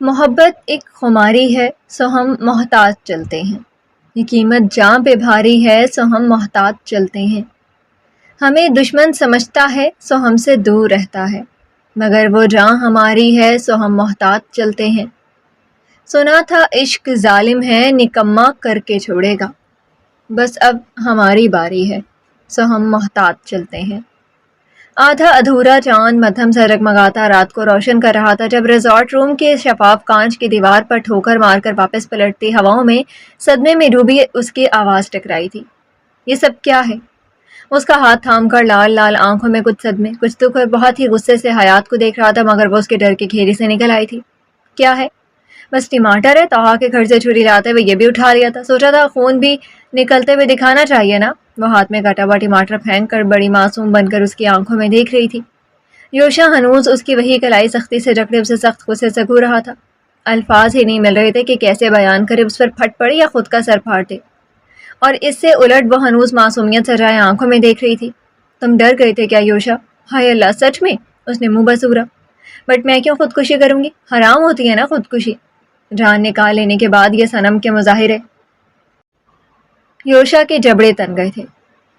محبت ایک خماری ہے سو ہم محتاط چلتے ہیں، یہ قیمت جاں پہ بھاری ہے سو ہم محتاط چلتے ہیں، ہمیں دشمن سمجھتا ہے سو ہم سے دور رہتا ہے، مگر وہ جاں ہماری ہے سو ہم محتاط چلتے ہیں، سنا تھا عشق ظالم ہے نکما کر کے چھوڑے گا، بس اب ہماری باری ہے سو ہم محتاط چلتے ہیں۔ آدھا ادھورا چاند مدھم سے جگمگاتا رات کو روشن کر رہا تھا جب ریزورٹ روم کے شفاف کانچ کی دیوار پر ٹھوکر مار کر واپس پلٹتی ہواؤں میں صدمے میں ڈوبی اس کی آواز ٹکرائی تھی۔ یہ سب کیا ہے؟ اس کا ہاتھ تھام کر لال لال آنکھوں میں کچھ صدمے، کچھ دکھ اور بہت ہی غصے سے حیات کو دیکھ رہا تھا، مگر وہ اس کے ڈر کے گھیرے سے نکل آئی تھی۔ کیا ہے؟ بس ٹماٹر ہے؟ توہا کے گھر سے چھری لاتے ہوئے یہ بھی اٹھا لیا تھا، سوچا تھا خون بھی نکلتے ہوئے دکھانا چاہیے نا۔ وہ ہاتھ میں کٹا ہوا ٹماٹر پھینک کر بڑی معصوم بن کر اس کی آنکھوں میں دیکھ رہی تھی۔ یوشا ہنوز اس کی وہی کلائی سختی سے جکڑے اسے سخت غصے سے گھور رہا تھا، الفاظ ہی نہیں مل رہے تھے کہ کیسے بیان کرے، اس پر پھٹ پڑے یا خود کا سر پھاڑ دے، اور اس سے الٹ وہ ہنوز معصومیت سجائے آنکھوں میں دیکھ رہی تھی۔ تم ڈر گئے تھے کیا یوشا؟ ہائے اللہ، سچ میں؟ اس نے منہ بسورا۔ بٹ میں کیوں خودکشی کروں گی؟ حرام ہوتی ہے نا خودکشی، جان نکال لینے کے بعد یہ صنم کے مظاہرے۔ یوشا کے جبڑے تن گئے تھے۔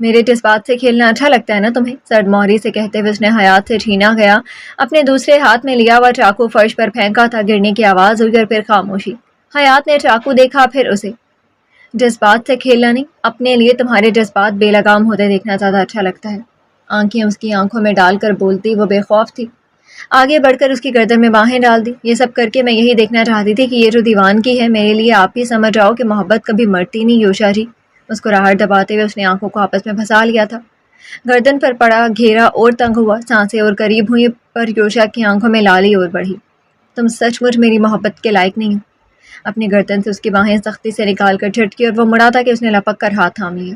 میرے جذبات سے کھیلنا اچھا لگتا ہے نا تمہیں؟ سرد موہری سے کہتے ہوئے اس نے حیات سے چھینا گیا اپنے دوسرے ہاتھ میں لیا ہوا چاقو فرش پر پھینکا تھا، گرنے کی آواز ہوئی اور پھر خاموشی۔ حیات نے چاقو دیکھا، پھر اسے۔ جذبات سے کھیلنا نہیں، اپنے لیے تمہارے جذبات بے لگام ہوتے دیکھنا زیادہ اچھا لگتا ہے۔ آنکھیں اس کی آنکھوں میں ڈال کر بولتی وہ بے خوف تھی۔ آگے بڑھ کر اس کی گردن میں باہیں ڈال دی۔ یہ سب کر کے میں یہی دیکھنا چاہتی تھی کہ یہ جو دیوانگی ہے میرے لیے آپ ہی سمجھ آؤ کہ محبت کبھی مرتی نہیں یوشا جی۔ مسکراہٹ دباتے ہوئے اس نے آنکھوں کو آپس میں پھنسا لیا تھا۔ گردن پر پڑا گھیرا اور تنگ ہوا، سانسیں اور قریب ہوئی، پر یوشا کی آنکھوں میں لالی اور بڑھی۔ تم سچ مچ میری محبت کے لائق نہیں ہو۔ اپنی گردن سے اس کی باہیں سختی سے نکال کر جھٹکی اور وہ مڑا تھا کہ اس نے لپک کر ہاتھ تھام لیا۔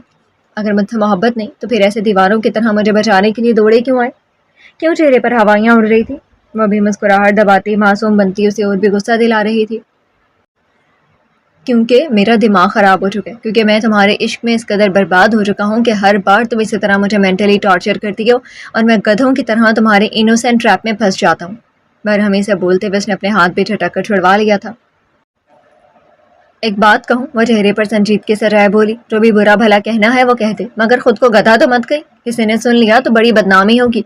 اگر مجھ سے محبت نہیں تو پھر ایسے دیواروں کی طرح مجھے بچانے کے لیے دوڑے کیوں آئے؟ کیوں چہرے پر ہوائیاں اڑ رہی تھی؟ وہ بھی مسکراہٹ دباتی معصوم بنتی اسے اور بھی غصہ دلا رہی تھی۔ کیونکہ میرا دماغ خراب ہو چکا ہے، کیونکہ میں تمہارے عشق میں اس قدر برباد ہو چکا ہوں کہ ہر بار تم اسی طرح مجھے مینٹلی ٹارچر کرتی ہو اور میں گدھوں کی طرح تمہارے انوسینٹ ٹریپ میں پھنس جاتا ہوں۔ برہمی سے بولتے ہوئے اس نے اپنے ہاتھ بھی جھٹک کر چھڑوا لیا تھا۔ ایک بات کہوں؟ وہ چہرے پر سنجیدگی سے رائے بولی، جو بھی برا بھلا کہنا ہے وہ کہہ دے، مگر خود کو گدھا تو مت کہی، کسی نے سن لیا تو بڑی بدنامی ہوگی۔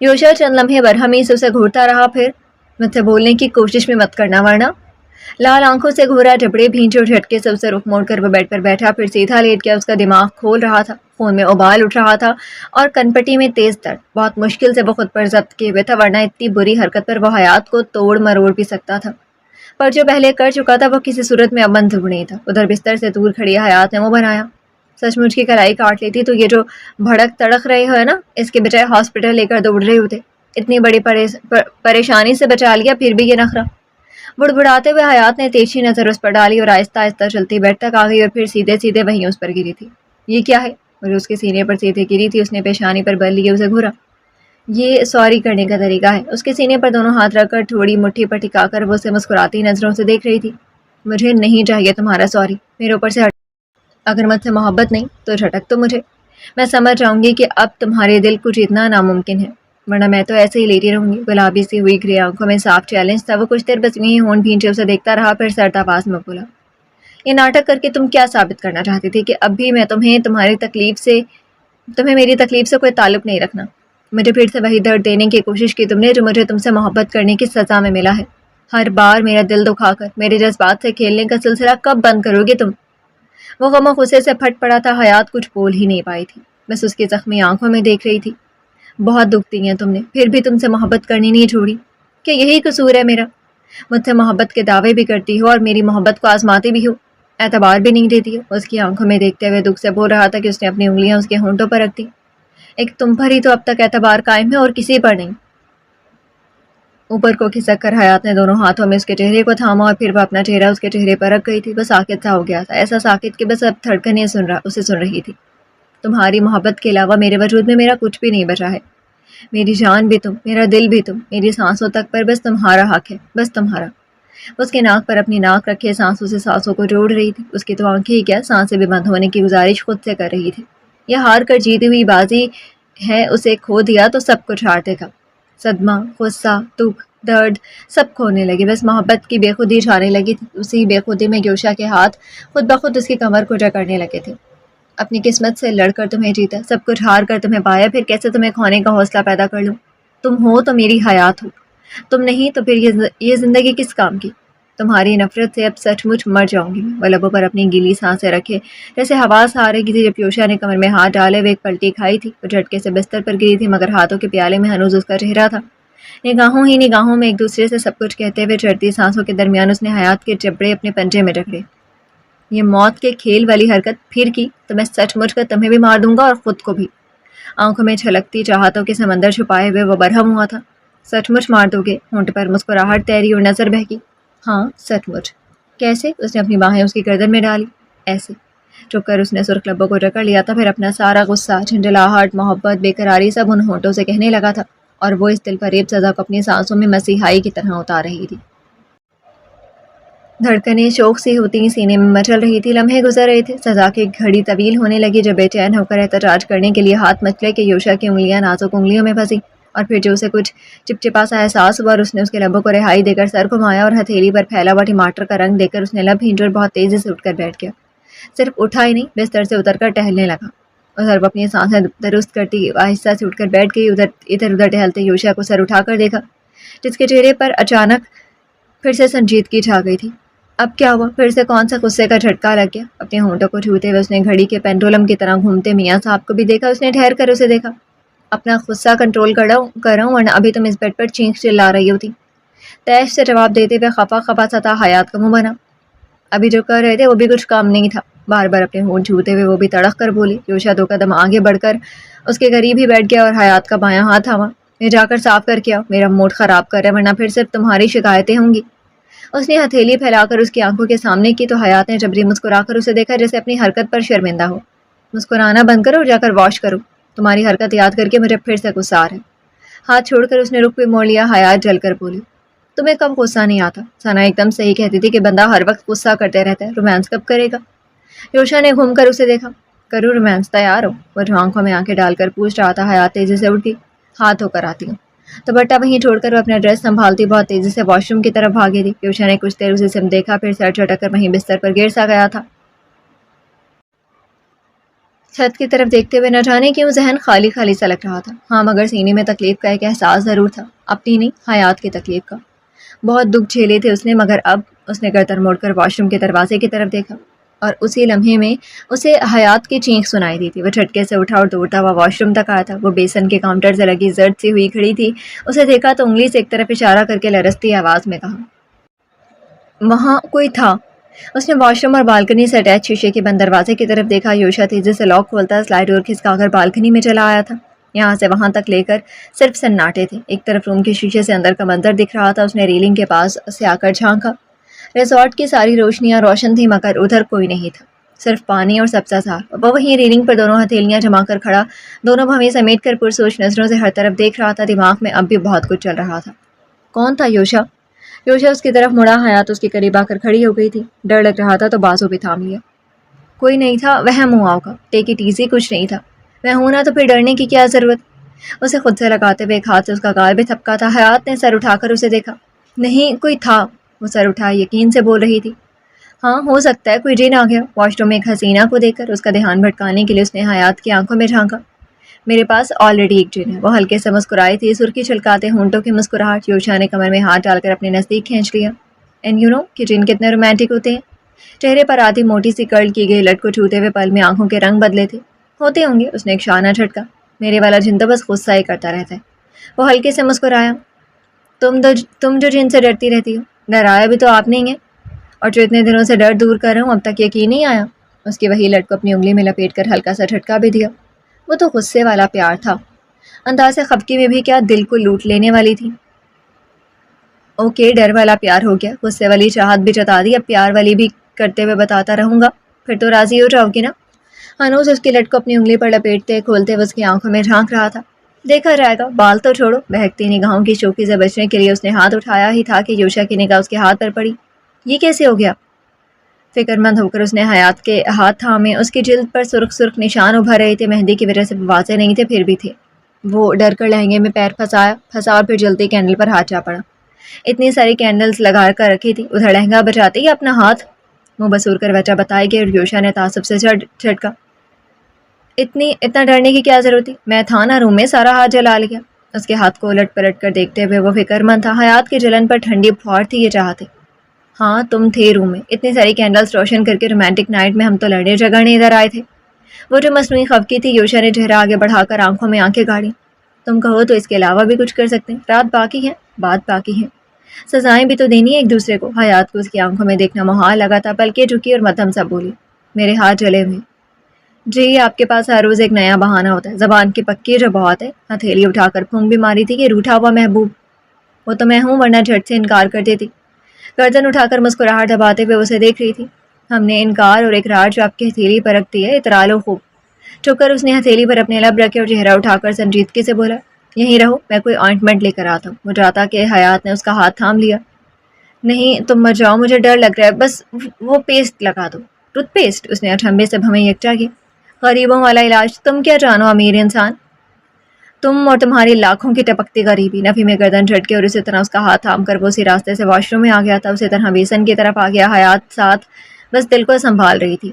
یوشا چند لمحے برہمی سے اسے گھورتا رہا، پھر مجھ سے بولنے کی کوشش بھی مت کرنا ورنہ۔ لال آنکھوں سے گھورا، جبڑے بھینچے اور جھٹکے سے اسے رخ موڑ کر وہ بیڈ پر بیٹھا، پھر سیدھا لیٹ گیا۔ اس کا دماغ کھول رہا تھا، خون میں ابال اٹھ رہا تھا اور کنپٹی میں تیز درد۔ بہت مشکل سے وہ خود پر ضبط کیے ہوئے تھا، ورنہ اتنی بری حرکت پر وہ حیات کو توڑ مروڑ بھی سکتا تھا، پر جو پہلے کر چکا تھا وہ کسی صورت میں اب منظور نہیں تھا۔ ادھر بستر سے دور کھڑی حیات نے منہ بنایا۔ سچ مچ کی کلائی کاٹ لیتی تو یہ جو بھڑک تڑک رہے ہو نا، اس کے بجائے ہاسپٹل لے کر دوڑ رہے ہوتے۔ اتنی بڑی پریشانی سے بچا لیا، پھر بھی یہ نخرہ۔ بڑبڑاتے ہوئے حیات نے تیزی نظر اس پر ڈالی اور آہستہ آہستہ چلتی بیڈ تک آ گئی اور پھر سیدھے سیدھے وہیں اس پر گری تھی۔ یہ کیا ہے؟ اور اس کے سینے پر سیدھے گری تھی۔ اس نے پیشانی پر بل لیے اسے گھورا۔ یہ سوری کرنے کا طریقہ ہے۔ اس کے سینے پر دونوں ہاتھ رکھ کر تھوڑی مٹھی پر ٹکا کر وہ اسے مسکراتی نظروں سے دیکھ رہی تھی۔ مجھے نہیں چاہیے تمہارا سوری، میرے اوپر سے ہٹ۔ اگر مجھ سے محبت نہیں تو جھٹک تو مجھے، میں سمجھ جاؤں گی کہ اب تمہارے دل کو جیتنا ناممکن ہے، ورنہ میں تو ایسے ہی لیٹی رہوں گی۔ گلابی سی ہوئی گرے آنکھوں میں صاف چیلنج تھا۔ وہ کچھ دیر بس یہیں ہونٹ بھینچے اسے دیکھتا رہا، پھر سرد آواز میں بولا، یہ ناٹک کر کے تم کیا ثابت کرنا چاہتی تھی؟ کہ اب بھی میں تمہیں میری تکلیف سے کوئی تعلق نہیں رکھنا؟ مجھے پھر سے وہی درد دینے کی کوشش کی تم نے جو مجھے تم سے محبت کرنے کی سزا میں ملا ہے۔ ہر بار میرا دل دکھا کر میرے جذبات سے کھیلنے کا سلسلہ کب بند کرو گے تم؟ وہ غم و غصے سے پھٹ پڑا تھا۔ حیات کچھ بول ہی نہیں پائی تھی، بس اس کی زخمی آنکھوں میں دیکھ رہی تھی۔ بہت دکھتی ہیں تم نے، پھر بھی تم سے محبت کرنی نہیں چھوڑی۔ کیا یہی قصور ہے میرا؟ مجھ سے محبت کے دعوے بھی کرتی ہو اور میری محبت کو آزماتی بھی ہو، اعتبار بھی نہیں دیتی ہو۔ اس کی آنکھوں میں دیکھتے ہوئے دکھ سے بول رہا تھا کہ اس نے اپنی انگلیاں اس کے ہونٹوں پر رکھ دی۔ ایک تم پر ہی تو اب تک اعتبار قائم ہے اور کسی پر نہیں۔ اوپر کو کھسک کر حیات نے دونوں ہاتھوں میں اس کے چہرے کو تھاما اور پھر وہ اپنا چہرہ اس کے چہرے پر رکھ گئی تھی۔ وہ ساکت سا ہو گیا تھا، ایسا ساکت کہ بس اب دھڑکنیں اسے سن رہی تھی۔ تمہاری محبت کے علاوہ میرے وجود میں میرا کچھ بھی نہیں بچا ہے۔ میری جان بھی تم، میرا دل بھی تم، میری سانسوں تک پر بس تمہارا حق ہے، بس تمہارا۔ اس کے ناک پر اپنی ناک رکھے سانسوں سے سانسوں کو جوڑ رہی تھی۔ اس کی تو آنکھیں ہی کیا، سانسیں بھی بند ہونے کی گزارش خود سے کر رہی تھی۔ یہ ہار کر جیتی ہوئی بازی ہے، اسے کھو دیا تو سب کچھ ہار دے گا۔ صدمہ، غصہ، دکھ، درد سب کھونے لگے، بس محبت کی بے خودی چھانے لگی تھی۔ اسی بے خودی میں یوشا کے ہاتھ خود بخود اس کی کمر کو جکڑنے لگے تھے۔ اپنی قسمت سے لڑ کر تمہیں جیتا، سب کچھ ہار کر تمہیں پایا، پھر کیسے تمہیں کھونے کا حوصلہ پیدا کر لوں؟ تم ہو تو میری حیات ہو، تم نہیں تو پھر یہ زندگی کس کام کی؟ تمہاری نفرت سے اب سچ مچ مر جاؤں گی میں۔ وہ لبوں پر اپنی گیلی سانسیں رکھے جیسے حواس آ رہی تھی جب یوشا نے کمر میں ہاتھ ڈالے وہ ایک پلٹی کھائی تھی۔ وہ جھٹکے سے بستر پر گری تھی مگر ہاتھوں کے پیالے میں ہنوز اس کا چہرہ تھا۔ نگاہوں ہی نگاہوں میں ایک دوسرے سے سب کچھ کہتے ہوئے چڑھتی سانسوں کے درمیان اس نے حیات کے جبڑے اپنے پنجے میں جکڑے۔ یہ موت کے کھیل والی حرکت پھر کی تو میں سچ مچ کر تمہیں بھی مار دوں گا اور خود کو بھی۔ آنکھوں میں چھلکتی چاہتوں کے سمندر چھپائے ہوئے وہ برہم ہوا تھا۔ سچ مچ مار دو گے؟ ہونٹ پر مسکراہٹ تیری اور نظر بہکی۔ ہاں سچ مچ۔ کیسے؟ اس نے اپنی باہیں اس کی گردن میں ڈالی۔ ایسے۔ چپ کر اس نے سرخ لبوں کو جکڑ لیا تھا، پھر اپنا سارا غصہ، جھنجھلاہٹ، محبت، بے قراری سب ان ہونٹوں سے کہنے لگا تھا، اور وہ اس دل فریب سزا کو اپنی سانسوں میں مسیحائی کی طرح اتار رہی تھی۔ دھڑکنیں شوق سی ہوتی سینے میں مچل رہی تھی۔ لمحے گزر رہے تھے، سزا کی گھڑی طویل ہونے لگی جب بے چین ہو کر احتجاج کرنے کے لیے ہاتھ مچلے کہ یوشا کی انگلیاں نازک انگلیوں میں پھنسی، اور پھر جو اسے کچھ چپچپا سا احساس ہوا اور اس نے اس کے لبوں کو رہائی دے کر سر گھمایا اور ہتھیلی پر پھیلا ہوا ٹماٹر کا رنگ دے کر اس نے لب بھینچے اور بہت تیزی سے اٹھ کر بیٹھ گیا۔ صرف اٹھا ہی نہیں، بستر سے اتر کر ٹہلنے لگا۔ ادھر وہ اپنی سانسیں درست کرتی آہستہ سے اٹھ کر بیٹھ گئی۔ ادھر ادھر ٹہلتے یوشا کو سر اٹھا کر دیکھا جس کے چہرے پر اچانک پھر سے سنجیدگی چھا گئی تھی۔ اب کیا ہوا؟ پھر سے کون سا غصے کا جھٹکا لگ گیا؟ اپنے ہونٹوں کو چھوتے ہوئے اس نے گھڑی کے پینڈولم کی طرح گھومتے میاں صاحب کو بھی دیکھا۔ اس نے ٹھہر کر اسے دیکھا۔ اپنا غصہ کنٹرول کرو ورنہ ابھی تم اس بیڈ پر چینخ چلا رہی ہوتی۔ تیش سے جواب دیتے ہوئے خفا خفا سا تھا حیات کا منہ بنا۔ ابھی جو کر رہے تھے وہ بھی کچھ کام نہیں تھا۔ بار بار اپنے ہونٹ چھوتے ہوئے وہ بھی تڑق کر بولی۔ یوشا 2 قدم آگے بڑھ کر اس کے قریب ہی بیٹھ گیا اور حیات کا بایاں ہاتھ تھاما۔ یہ جا کر صاف کر کے آؤ، میرا موڈ خراب کر رہا ہے ورنہ پھر صرف تمہاری شکایتیں ہوں گی۔ اس نے ہتھیلی پھیلا کر اس کی آنکھوں کے سامنے کی تو حیات نے جبری مسکرا کر اسے دیکھا جیسے اپنی حرکت پر شرمندہ ہو۔ مسکرانا بند کرو اور جا کر واش کرو، تمہاری حرکت یاد کر کے مجھے پھر سے غصہ آ رہا ہے۔ ہاتھ چھوڑ کر اس نے رخ پہ موڑ لیا۔ حیات جل کر بولی، تمہیں کب غصہ نہیں آتا؟ ثنا ایک دم صحیح کہتی تھی کہ بندہ ہر وقت غصہ کرتے رہتا ہے، رومانس کب کرے گا؟ یوشا نے گھوم کر اسے دیکھا۔ کرو رومانس، تیار ہو؟ وہ جو آنکھوں میں آنکھیں ڈال کر پوچھ رہا تھا۔ حیات تیزی سے اٹھ گئی۔ ہاتھ ہو کر آتی ہوں۔ دوپٹہ وہیں چھوڑ کر وہ اپنا ڈریس سنبھالتی بہت تیزی سے واش روم کی طرف بھاگی تھی۔ یوشا نے کچھ دیر اسے سم دیکھا، پھر سر جھٹک کر وہیں بستر پر گر سا گیا تھا۔ چھت کی طرف دیکھتے ہوئے نہ جانے کیوں ذہن خالی خالی سا لگ رہا تھا۔ ہاں مگر سینے میں تکلیف کا ایک احساس ضرور تھا، اپنی نہیں حیات کی تکلیف کا۔ بہت دکھ جھیلے تھے اس نے، مگر اب اس نے گردن موڑ کر واش روم کے دروازے کی طرف دیکھا اور اسی لمحے میں اسے حیات کی چینخ سنائی دی تھی۔ وہ جھٹکے سے اٹھا اور دوڑتا ہوا واش روم تک آیا تھا۔ وہ بیسن کے کاؤنٹر سے لگی زرد سی ہوئی کھڑی تھی۔ اسے دیکھا تو انگلی سے ایک طرف اشارہ کر کے لرزتی آواز میں کہا، وہاں کوئی تھا۔ اس نے واش روم اور بالکنی سے اٹیچ شیشے کے بند دروازے کی طرف دیکھا۔ یوشا تیزی سے لاک کھولتا سلائڈ ڈور کھسکا کر بالکنی میں چلا آیا تھا۔ یہاں سے وہاں تک لے کر صرف سناٹے تھے۔ ایک طرف روم کے شیشے سے اندر کا منظر دکھ رہا تھا۔ اس نے ریلنگ کے پاس سے آ کر جھانکا۔ ریزورٹ کی ساری روشنیاں روشن تھیں مگر ادھر کوئی نہیں تھا، صرف پانی اور سبزہ زار۔ وہ وہیں ریلنگ پر دونوں ہتھیلیاں جما کر کھڑا، دونوں بھویں سمیٹ کر پرسوچ نظروں سے ہر طرف دیکھ رہا تھا۔ دماغ میں اب بھی بہت کچھ چل رہا تھا۔ کون تھا یوشا؟ یوشا اس کی طرف مڑا۔ حیات اس کے قریب آ کر کھڑی ہو گئی تھی۔ ڈر لگ رہا تھا تو بازو بھی تھام لیا۔ کوئی نہیں تھا، وہم ہوا ہوگا، ٹیک اٹ ایزی، کچھ نہیں تھا۔ میں ہوں نا تو پھر ڈرنے کی کیا ضرورت؟ اسے خود سے لگاتے ہوئے ایک ہاتھ سے اس کا گال بھی تھپکا تھا۔ حیات نے سر اٹھا کر اسے دیکھا۔ نہیں کوئی تھا، وہ سر اٹھائے یقین سے بول رہی تھی۔ ہاں ہو سکتا ہے کوئی جن آ گیا۔ واش روم میں ایک حسینہ کو دیکھ کر اس کا دھیان بھٹکانے کے لیے اس نے حیات کی آنکھوں میں جھانکا۔ میرے پاس آلریڈی ایک جن ہے، وہ ہلکے سے مسکرائی تھی، سرخی چھلکاتے ہونٹوں کی مسکراہٹ۔ یوشا نے کمر میں ہاتھ ڈال کر اپنے نزدیک کھینچ لیا۔ اینڈ یو نو کہ جن کتنے رومانٹک ہوتے ہیں۔ چہرے پر آدھی موٹی سی کرل کی گئی لٹ کو چھوتے ہوئے پل میں آنکھوں کے رنگ بدلے تھے۔ ہوتے ہوں گے، اس نے ایک شانہ جھٹکا۔ میرے والا جن تو بس غصہ ہی کرتا رہتا ہے۔ وہ ہلکے سے مسکرایا۔ تم جو جن سے ڈرتی رہتی ہو، ڈرایا بھی تو آپ نہیں ہیں، اور جو اتنے دنوں سے ڈر دور کر رہا ہوں اب تک یقین نہیں آیا۔ اس کی وہی لٹ کو اپنی انگلی میں لپیٹ کر ہلکا سا جھٹکا بھی دیا۔ وہ تو غصے والا پیار تھا، انداز خفگی میں بھی کیا دل کو لوٹ لینے والی تھی۔ اوکے ڈر والا پیار ہو گیا، غصے والی چاہت بھی جتا دی، اب پیار والی بھی کرتے ہوئے بتاتا رہوں گا، پھر تو راضی ہو جاؤ گی نا؟ ہنوز اس کی لٹ کو اپنی انگلی پر لپیٹتے کھولتے ہوئے اس کی آنکھوں میں جھانک رہا تھا۔ دیکھا جائے گا، بال تو چھوڑو۔ بہکتی نگاہوں کی شوخی سے بچنے کے لیے اس نے ہاتھ اٹھایا ہی تھا کہ یوشا کی نگاہ اس کے ہاتھ پر پڑی۔ یہ کیسے ہو گیا؟ فکر مند ہو کر اس نے حیات کے ہاتھ تھامے۔ اس کی جلد پر سرخ سرخ نشان ابھر رہے تھے، مہندی کی وجہ سے واضح نہیں تھے پھر بھی تھے۔ وہ ڈر کر لہنگے میں پیر پھنسا اور پھر جلتی کینڈل پر ہاتھ جا پڑا۔ اتنی ساری کینڈلز لگا کر رکھی تھی، ادھر لہنگا بچاتے ہی اپنا ہاتھ منہ بسور کر وجہ بتائے گی، اور یوشا نے تعصب سے جھٹکا، اتنا ڈرنے کی کیا ضرورت تھی؟ میں تھا نا روم میں، سارا ہاتھ جلا لیا۔ اس کے ہاتھ کو الٹ پلٹ کر دیکھتے ہوئے وہ فکر مند تھا، حیات کی جلن پر ٹھنڈی پھوڑ تھی یہ چاہتے۔ ہاں تم تھے روم میں، اتنی ساری کینڈلز روشن کر کے رومانٹک نائٹ میں ہم تو لڑنے جھگڑنے ادھر آئے تھے۔ وہ جو مصنوعی خفگی تھی، یوشا نے چہرہ آگے بڑھا کر آنکھوں میں آنکھیں گاڑی۔ تم کہو تو اس کے علاوہ بھی کچھ کر سکتے ہیں، رات باقی ہے، بات باقی ہے، سزائیں بھی تو دینی ہے ایک دوسرے کو۔ حیات کو اس کی آنکھوں میں دیکھنا محال لگا تھا، پلکیں جھکی اور مدھم سا بولی، میرے ہاتھ جلے ہوئے۔ جی آپ کے پاس ہر روز ایک نیا بہانہ ہوتا ہے، زبان کی پکی جو بہت ہے۔ ہتھیلی اٹھا کر پھونک بھی ماری تھی کہ روٹھا ہوا محبوب، وہ تو میں ہوں، ورنہ جھٹ سے انکار کر دیتی۔ گردن اٹھا کر مسکراہٹ دباتے ہوئے اسے دیکھ رہی تھی۔ ہم نے انکار اور اقرار جو آپ کی ہتھیلی پر رکھ دی ہے، اترا لو خوب۔ چپ کر اس نے ہتھیلی پر اپنے لب رکھے اور چہرہ اٹھا کر سنجیدگی سے بولا، یہیں رہو، میں کوئی آئنٹمنٹ لے کر آتا ہوں۔ وہ جاتا کہ حیات نے اس کا ہاتھ تھام لیا۔ نہیں تم مت جاؤ، مجھے ڈر لگ رہا ہے، بس وہ پیسٹ لگا دو، ٹوتھ پیسٹ۔ اس نے اٹھمبے سے ہمیں یکجا کی۔ غریبوں والا علاج، تم کیا جانو امیر انسان، تم اور تمہاری لاکھوں کی ٹپکتی غریبی۔ نفی میں گردن جھٹکے اور اسی طرح اس کا ہاتھ تھام کر وہ اسی راستے سے واش روم میں آ گیا تھا، اسی طرح بیسن کی طرف آ گیا۔ حیات ساتھ بس دل کو سنبھال رہی تھی۔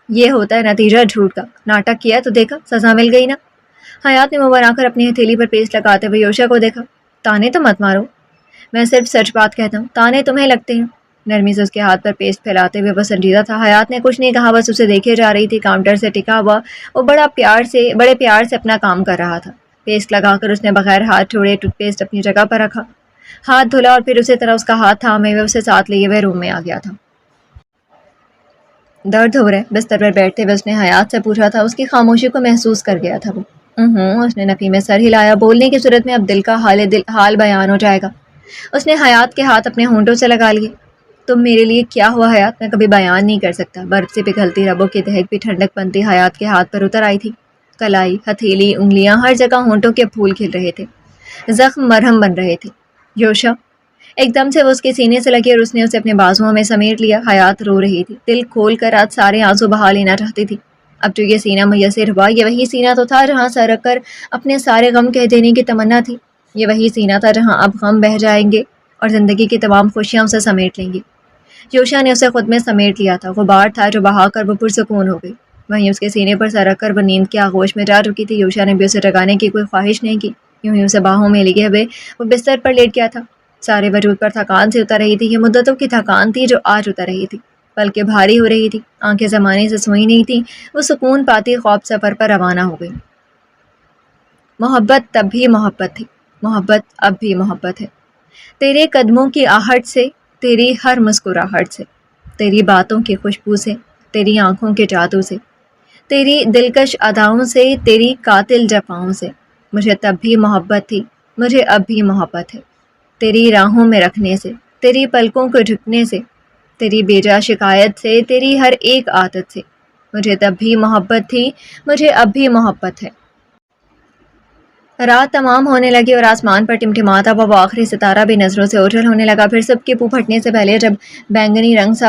یہ ہوتا ہے نتیجہ جھوٹ کا، ناٹک کیا تو دیکھا، سزا مل گئی نا۔ حیات نے منہ بنا کر اپنی ہتھیلی پر پیسٹ لگاتے ہوئے یوشا کو دیکھا۔ تانے تو مت مارو، میں صرف سچ بات کہتا ہوں، تانے تمہیں لگتے ہیں۔ نرمی سے اس کے ہاتھ پر پیسٹ پھیلاتے ہوئے وہ سنجیدہ تھا۔ حیات نے کچھ نہیں کہا، بس اسے دیکھے جا رہی تھی۔ کاؤنٹر سے ٹکا ہوا وہ بڑے پیار سے اپنا کام کر رہا تھا۔ پیسٹ لگا کر اس نے بغیر ہاتھ چھوڑے ٹوتھ پیسٹ اپنی جگہ پر رکھا، ہاتھ دھلا اور پھر اسی طرح اس کا ہاتھ تھامے ہوئے اسے ساتھ لیے ہوئے روم میں آ گیا تھا۔ درد ہو رہا ہے؟ بستر پر بیٹھتے ہوئے اس نے حیات سے پوچھا تھا۔ اس کی خاموشی کو محسوس کر گیا تھا وہ۔ اس نے نفی میں سر ہلایا۔ بولنے کی صورت میں اب دل کا حال بیان ہو جائے گا۔ اس نے حیات کے ہاتھ اپنے ہونٹوں سے لگا لیے۔ تم میرے لیے کیا ہوا حیات، میں کبھی بیان نہیں کر سکتا۔ برف سے پگھلتی ربوں کی دہک بھی ٹھنڈک بنتی حیات کے ہاتھ پر اتر آئی تھی۔ کلائی، ہتھیلی، انگلیاں، ہر جگہ ہونٹوں کے پھول کھل رہے تھے، زخم مرہم بن رہے تھے۔ یوشا ایک دم سے وہ اس کے سینے سے لگی اور اس نے اسے اپنے بازوؤں میں سمیٹ لیا۔ حیات رو رہی تھی، دل کھول کر آج سارے آنسو بہا لینا چاہتی تھی۔ اب جو یہ سینہ میسر ہوا، یہ وہی سینہ تو تھا جہاں سر رکھ کر اپنے سارے غم کہہ دینے کی تمنا تھی۔ یہ وہی سینہ تھا جہاں اب غم بہہ جائیں گے اور زندگی کی تمام خوشیاں اسے سمیٹ لیں گی۔ یوشا نے اسے خود میں سمیٹ لیا تھا، غبار تھا جو بہا کر وہ پرسکون ہو گئی۔ وہیں اس کے سینے پر سر رکھ کر وہ نیند کی آغوش میں جا چکی تھی۔ یوشا نے بھی اسے جگانے کی کوئی خواہش نہیں کی، یوں ہی اسے باہوں میں لیے ہوئے وہ بستر پر لیٹ گیا تھا۔ سارے وجود پر تھکان سے اتر رہی تھی، یہ مدتوں کی تھکان تھی جو آج اتر رہی تھی۔ پلکیں بھاری ہو رہی تھی، آنکھیں زمانے سے سوئی نہیں تھیں۔ وہ سکون پاتی خواب سفر پر روانہ ہو گئی۔ محبت تب بھی محبت تھی، محبت اب بھی محبت ہے۔ تیرے قدموں کی آہٹ سے، تیری ہر مسکراہٹ سے، تیری باتوں کی خوشبو سے، تیری آنکھوں کے جادو سے، تیری دلکش اداؤں سے، تیری قاتل جفاؤں سے، مجھے تب بھی محبت تھی، مجھے اب بھی محبت ہے۔ تیری راہوں میں رکھنے سے، تیری پلکوں کو جھکنے سے، تیری بیجا شکایت سے، تیری ہر ایک عادت سے، مجھے تب بھی محبت تھی، مجھے اب بھی محبت ہے۔ رات تمام ہونے لگی اور آسمان پر ٹمٹماتا ہوا وہ آخری ستارہ بھی نظروں سے اوجھل ہونے لگا۔ پھر سب کے پو پھٹنے سے پہلے جب بینگنی رنگ سا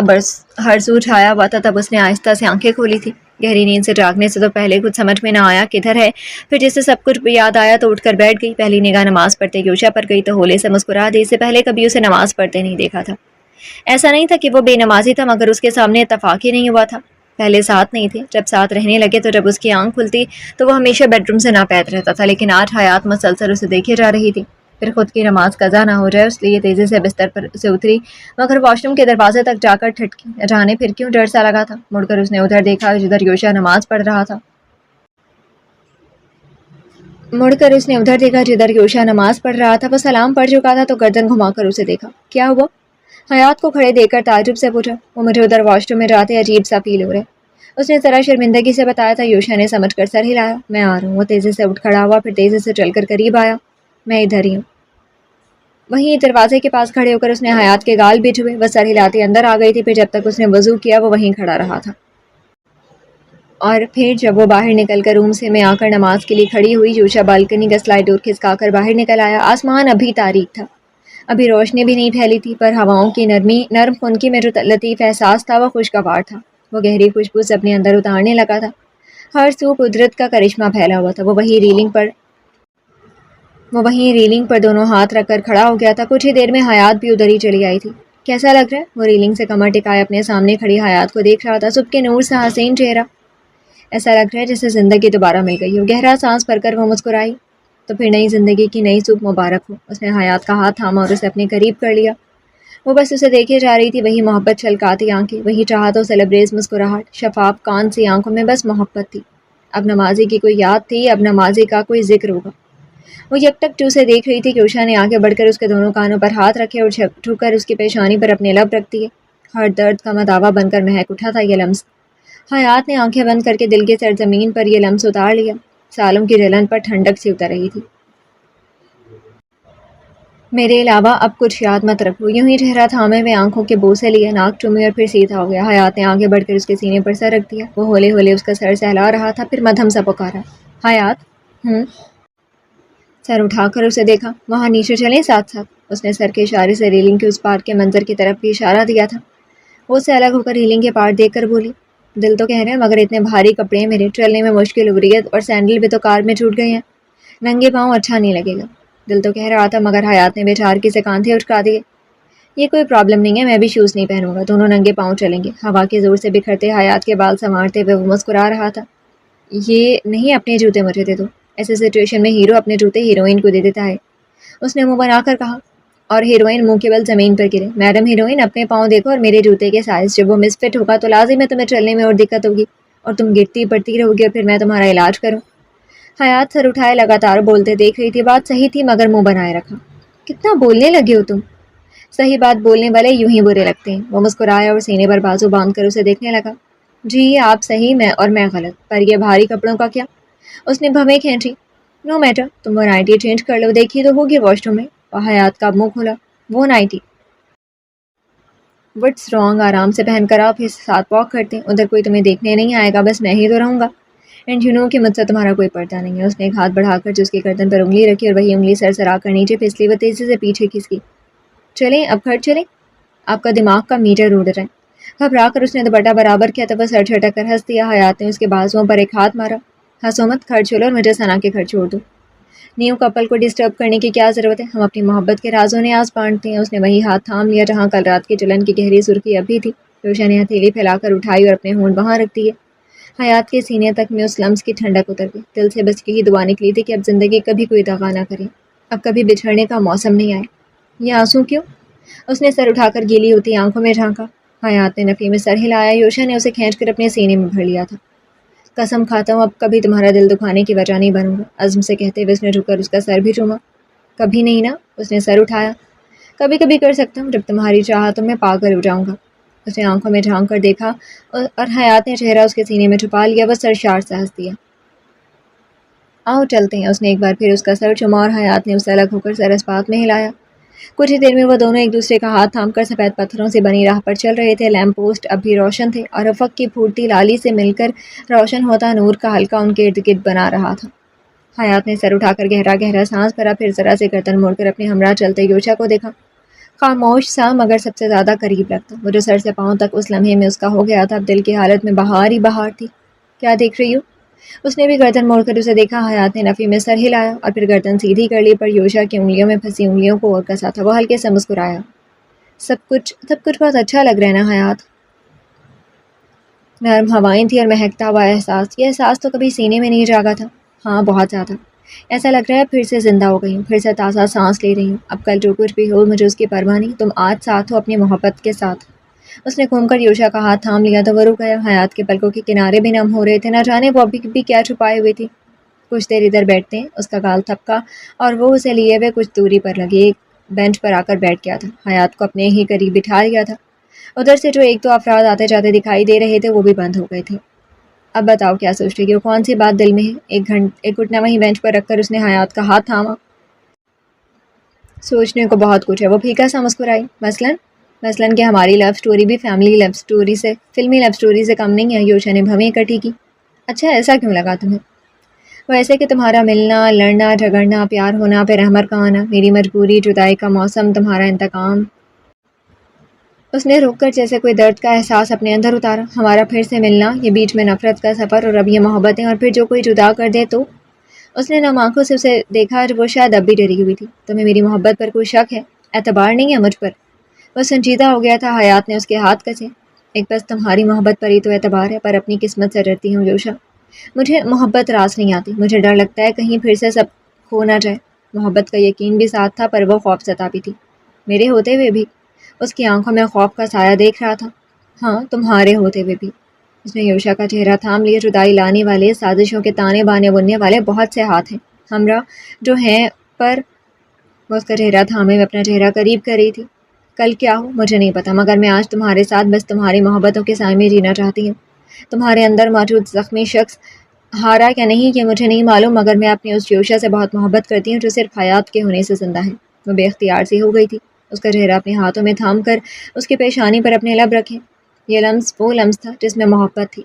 ہر سو چھایا ہوا تھا، تب اس نے آہستہ سے آنکھیں کھولی تھی۔ گہری نیند سے جاگنے سے تو پہلے کچھ سمجھ میں نہ آیا کدھر ہے، پھر جسے سب کچھ یاد آیا تو اٹھ کر بیٹھ گئی۔ پہلی نگاہ نماز پڑھتے یوشا پر گئی تو ہولے سے مسکرا دی۔ اس سے پہلے کبھی اسے نماز پڑھتے نہیں دیکھا تھا۔ ایسا نہیں تھا کہ وہ بے نمازی تھا، مگر اس کے سامنے اتفاق ہی نہیں ہوا تھا۔ پہلے ساتھ نہیں تھے، جب ساتھ رہنے لگے تو جب اس کی آنکھ کھلتی تو وہ ہمیشہ بیڈ روم سے ناپید رہتا تھا، لیکن آج حیات مسلسل اسے دیکھے جا رہی تھی۔ پھر خود کی نماز قضا نہ ہو جائے اس لیے تیزی سے بستر پر سے اتری، مگر واش روم کے دروازے تک جا کر ٹھٹکی، جانے پھر کیوں ڈر سا لگا تھا۔ مڑ کر اس نے ادھر دیکھا جدھر یوشا نماز پڑھ رہا تھا۔ وہ سلام پڑھ چکا تھا تو گردن گھما کر اسے دیکھا۔ کیا ہوا؟ حیات کو کھڑے دیکھ کر تعجب سے پوچھا۔ وہ مجھے ادھر واش روم میں جاتے عجیب سا فیل ہو رہا ہے، اس نے ذرا شرمندگی سے بتایا تھا۔ یوشا نے سمجھ کر سر ہلایا۔ میں آ رہا ہوں۔ وہ تیزی سے اٹھ کھڑا ہوا، پھر تیزی سے چل کر قریب آیا۔ میں ادھر ہی ہوں۔ وہیں دروازے کے پاس کھڑے ہو کر اس نے حیات کے گال بھی چھوئے۔ وہ سر ہلاتی اندر آ گئی تھی، پھر جب تک اس نے وضو کیا وہ وہیں کھڑا رہا تھا، اور پھر جب وہ باہر نکل کر روم سے میں آ کر نماز کے لیے کھڑی ہوئی، یوشا بالکنی کا سلائڈ ڈور کھسکا کر باہر نکل آیا۔ آسمان ابھی تاریک تھا، ابھی روشنی بھی نہیں پھیلی تھی، پر ہواؤں کی نرم خنکی میں جو لطیف احساس تھا وہ خوشگوار تھا۔ وہ گہری خوشبو سے اپنے اندر اتارنے لگا تھا۔ ہر سو قدرت کا کرشمہ پھیلا ہوا تھا۔ وہ وہی ریلنگ پر وہ وہیں ریلنگ پر دونوں ہاتھ رکھ کر کھڑا ہو گیا تھا۔ کچھ ہی دیر میں حیات بھی ادھر ہی چلی آئی تھی۔ کیسا لگ رہا ہے؟ وہ ریلنگ سے کمر ٹکائے اپنے سامنے کھڑی حیات کو دیکھ رہا تھا۔ صبح کے نور سے حسین چہرہ، ایسا لگ رہا ہے جیسے زندگی دوبارہ مل گئی ہو۔ گہرا سانس بھر کر وہ مسکرائی۔ تو پھر نئی زندگی کی نئی صبح مبارک ہو۔ اس نے حیات کا ہاتھ تھاما اور اسے اپنے قریب کر لیا۔ وہ بس اسے دیکھے جا رہی تھی، وہی محبت چھلکاتی آنکھیں، وہی چاہتوں سے لبریز مسکراہٹ، شفاف کان سی آنکھوں میں بس محبت تھی۔ اب نمازی کی کوئی یاد تھی، اب نمازی کا کوئی ذکر ہوگا۔ وہ یک ٹک اسے دیکھ رہی تھی کہ عشا نے آگے بڑھ کر اس کے دونوں کانوں پر ہاتھ رکھے اور چھو کر اس کی پیشانی پر اپنے لب رکھ دیے۔ ہر درد کا مداوا بن کر مہک اٹھا تھا یہ لمس۔ حیات نے آنکھیں بند کر کے دل کی سرزمین پر یہ لمس اتار لیا۔ سالوں کی جلن پر ٹھنڈک سی اتر رہی تھی۔ میرے علاوہ اب کچھ یاد مت رکھو۔ یوں ہی چہرہ تھامے ہوئے آنکھوں کے بوسے لیے، ناک چومی اور پھر سیدھا ہو گیا۔ حیات نے آگے بڑھ کر اس کے سینے پر سر رکھ دیا۔ وہ ہولے ہولے اس کا سر سہلا رہا تھا، پھر مدھم سا پکارا، حیات۔ سر اٹھا کر اسے دیکھا۔ وہاں نیچے چلیں ساتھ ساتھ؟ اس نے سر کے اشارے سے ریلنگ کے اس پار کے منظر کی طرف بھی اشارہ دیا تھا۔ وہ اسے الگ ہو کر ریلنگ کے پار دیکھ کر بولی، دل تو کہہ رہے ہیں مگر اتنے بھاری کپڑے ہیں میرے، چلنے میں مشکل ہو رہی ہے، اور سینڈل بھی تو کار میں چھوٹ گئے ہیں، ننگے پاؤں اچھا نہیں لگے گا۔ دل تو کہہ رہا تھا مگر حیات نے بیچارگی سے کاندھے اچکا دیے۔ یہ کوئی پرابلم نہیں ہے، میں بھی شوز نہیں پہنوں گا، دونوں ننگے پاؤں چلیں گے۔ ہوا کے زور سے بکھرتے حیات کے بال سنوارتے ہوئے وہ مسکرا رہا تھا۔ یہ نہیں، اپنے جوتے مجھے دے دو۔ ایسے سچویشن میں ہیرو اپنے جوتے ہیروئن کو دے دیتا ہے، اس نے منہ بنا کر کہا، اور ہیروئن منہ کے بل زمین پر گرے۔ میڈم ہیروئن، اپنے پاؤں دیکھو اور میرے جوتے کے سائز، جب وہ مس فٹ ہوگا تو لازم ہے تمہیں چلنے میں اور دقت ہوگی، اور تم گرتی پڑتی رہو گی، اور پھر میں تمہارا علاج کروں۔ حیات سر اٹھائے لگاتار بولتے دیکھ رہی تھی۔ بات صحیح تھی مگر منہ بنائے رکھا۔ کتنا بولنے لگے ہو تم؟ صحیح بات بولنے والے یوں ہی برے لگتے ہیں۔ وہ مسکرایا اور سینے پر بازو باندھ کر اسے دیکھنے لگا۔ جی آپ صحیح، میں غلط، پر یہ بھاری کپڑوں کا کیا؟ اس نے بھویں کھینچی۔ نو میٹر، تم وہ نائٹی چینج کر لو، دیکھی تو ہوگی واش روم میں۔ اور حیات کا منہ کھولا، وہ نائٹی؟ وٹس رانگ، آرام سے پہن کر آپ ساتھ واک کرتے ہیں، ادھر کوئی تمہیں دیکھنے نہیں آئے گا، بس میں ہی تو رہوں گا، اینڈ یو نو کہ مجھ سے تمہارا کوئی پردہ نہیں ہے۔ اس نے ایک ہاتھ بڑھا کر اس کی گردن پر انگلی رکھی اور وہی انگلی سرسرا کر نیچے پھسلی۔ وہ تیزی سے پیچھے کھسکی۔ چلیں اب گھر چلیں، آپ کا دماغ کا میٹر اڑ رہا ہے۔ گھبرا کر اس نے دوپٹہ برابر کیا تو وہ سر جھٹک کر ہنس دیا۔ حیات نے اس کے بازوؤں پر ایک ہاتھ مارا۔ ہنسو مت، گھر چلو اور مجھے ثنا کے گھر چھوڑ دو۔ نیو کپل کو ڈسٹرب کرنے کی کیا ضرورت ہے، ہم اپنی محبت کے رازوں نے آز بانٹتے ہیں۔ اس نے وہی ہاتھ تھام لیا جہاں کل رات کی جلن کی گہری سرخی اب بھی تھی۔ روشا نے ہتھیلی پھیلا کر اٹھائی اور اپنے ہونٹ وہاں رکھ دیے۔ حیات کے سینے تک میں اس لمس کی ٹھنڈک اتر گئی۔ دل سے بس یہی دعا نکلی تھی کہ اب زندگی کبھی کوئی دغا نہ کرے، اب کبھی بچھڑنے کا موسم نہیں آئے۔ یہ آنسو کیوں؟ اس نے سر اٹھا کر گیلی ہوتی آنکھوں میں جھانکا۔ حیات نے نفی میں سر ہلایا۔ یوشا نے اسے کھینچ کر اپنے سینے میں بھر لیا تھا۔ قسم کھاتا ہوں اب کبھی تمہارا دل دکھانے کی وجہ نہیں بنوں گا، عزم سے کہتے ہوئے اس نے جھک کر اس کا سر بھی چوما۔ کبھی نہیں نا؟ اس نے سر اٹھایا۔ کبھی کبھی کر سکتا ہوں، جب تمہاری چاہت میں پاگل ہو جاؤں گا۔ اس نے آنکھوں میں جھانک کر دیکھا اور حیات نے چہرہ اس کے سینے میں چھپا لیا۔ وہ سرشار سے ہنس دیا۔ آؤ چلتے ہیں۔ اس نے ایک بار پھر اس کا سر چوما اور حیات نے اسے الگ ہو کر سر اس بات میں ہلایا۔ کچھ ہی دیر میں وہ دونوں ایک دوسرے کا ہاتھ تھام کر سفید پتھروں سے بنی راہ پر چل رہے تھے۔ لیمپ پوسٹ اب بھی روشن تھے اور افق کی پھوٹتی لالی سے مل کر روشن ہوتا نور کا حلقہ ان کے ارد گرد بنا رہا تھا۔ حیات نے سر اٹھا کر گہرا گہرا سانس بھرا، پھر ذرا سے گردن موڑ کر اپنے ہمراہ چلتے یوشا کو دیکھا۔ خاموش سا مگر سب سے زیادہ قریب لگتا۔ وہ جو سر سے پاؤں تک اس لمحے میں اس کا ہو گیا تھا، اب دل کی حالت میں بہار ہی بہار تھی۔ کیا دیکھ رہی ہو؟ اس نے بھی گردن موڑ کر اسے دیکھا۔ حیات نے نفی میں سر ہلایا اور پھر گردن سیدھی کر لی، پر یوشا کی انگلیوں میں پھنسی انگلیوں کو اور کسا تھا۔ وہ ہلکے سے مسکرایا۔ سب کچھ بہت اچھا لگ رہا ہے نا حیات؟ نرم ہوائیں تھی اور مہکتا ہوا احساس، یہ احساس تو کبھی سینے میں نہیں جاگا تھا۔ ہاں بہت زیادہ، ایسا لگ رہا ہے پھر سے زندہ ہو گئی ہوں، پھر سے تازہ سانس لے رہی ہوں۔ اب کل جو کچھ بھی ہو مجھے اس کی پرواہ نہیں، تم آج ساتھ ہو اپنی محبت کے ساتھ۔ اس نے گھوم کر یوشا کا ہاتھ تھام لیا تو وہ رک گیا۔ حیات کے پلکوں کے کنارے بھی نم ہو رہے تھے، نہ جانے وہ ابھی بھی کیا چھپائے ہوئے تھی۔ کچھ دیر ادھر بیٹھتے ہیں، اس کا گال تھپکا اور وہ اسے لیے ہوئے کچھ دوری پر لگے ایک بینچ پر آ کر بیٹھ گیا تھا۔ حیات کو اپنے ہی قریب بٹھا لیا تھا۔ ادھر سے جو ایک دو افراد آتے جاتے دکھائی دے رہے تھے وہ بھی بند ہو گئے تھے۔ اب بتاؤ کیا سوچ رہی ہو، کون سی بات دل میں ہے؟ ایک گھٹنا وہیں بینچ پر رکھ کر اس نے حیات کا ہاتھ تھاما۔ سوچنے کو بہت کچھ ہے، وہ پھیکا سا مسکرائی۔ مثلاً کہ ہماری لو سٹوری بھی فلمی لو سٹوری سے کم نہیں ہے۔ یوشا نے بھویں کٹی کی۔ اچھا ایسا کیوں لگا تمہیں؟ وہ ایسے کہ تمہارا ملنا، لڑنا، جھگڑنا، پیار ہونا، پھر احمر کا آنا، میری مجبوری، جدائی کا موسم، تمہارا انتقام۔ اس نے رک کر جیسے کوئی درد کا احساس اپنے اندر اتارا۔ ہمارا پھر سے ملنا، یہ بیچ میں نفرت کا سفر، اور اب یہ محبتیں، اور پھر جو کوئی جدا کر دے تو؟ اس نے نم آنکھوں سے اسے دیکھا اور وہ شاید اب بھی ڈری ہوئی تھی۔ تمہیں میری محبت پر کوئی شک ہے؟ اعتبار نہیں ہے مجھ پر؟ وہ سنجیدہ ہو گیا تھا۔ حیات نے اس کے ہاتھ کسے۔ ایک بس تمہاری محبت پر ہی تو اعتبار ہے، پر اپنی قسمت سے ڈرتی ہوں یوشا۔ مجھے محبت راس نہیں آتی، مجھے ڈر لگتا ہے کہیں پھر سے سب کھو نہ جائے۔ محبت کا یقین بھی ساتھ تھا، پر وہ خوف زدہ بھی تھی، میرے ہوتے ہوئے بھی۔ اس کی آنکھوں میں خوف کا سایہ دیکھ رہا تھا۔ ہاں، تمہارے ہوتے ہوئے بھی۔ اس نے یوشا کا چہرہ تھام لیا۔ جدائی لانے والے، سازشوں کے تانے بانے بننے والے بہت سے ہاتھ ہیں ہمراہ جو ہیں، پر وہ اس کا چہرہ تھامے میں اپنا چہرہ قریب کر رہی تھی۔ کل کیا ہو مجھے نہیں پتا، مگر میں آج تمہارے ساتھ بس تمہاری محبتوں کے سائے میں جینا چاہتی ہوں۔ تمہارے اندر موجود زخمی شخص ہارا یا نہیں یہ مجھے نہیں معلوم، مگر میں اپنی اس یوشا سے بہت محبت کرتی ہوں جو صرف حیات کے ہونے سے زندہ ہے۔ وہ بے اختیار سی ہو گئی تھی، اس کا چہرہ اپنے ہاتھوں میں تھام کر اس کی پیشانی پر اپنے لب رکھے۔ یہ لمس وہ لمس تھا جس میں محبت تھی،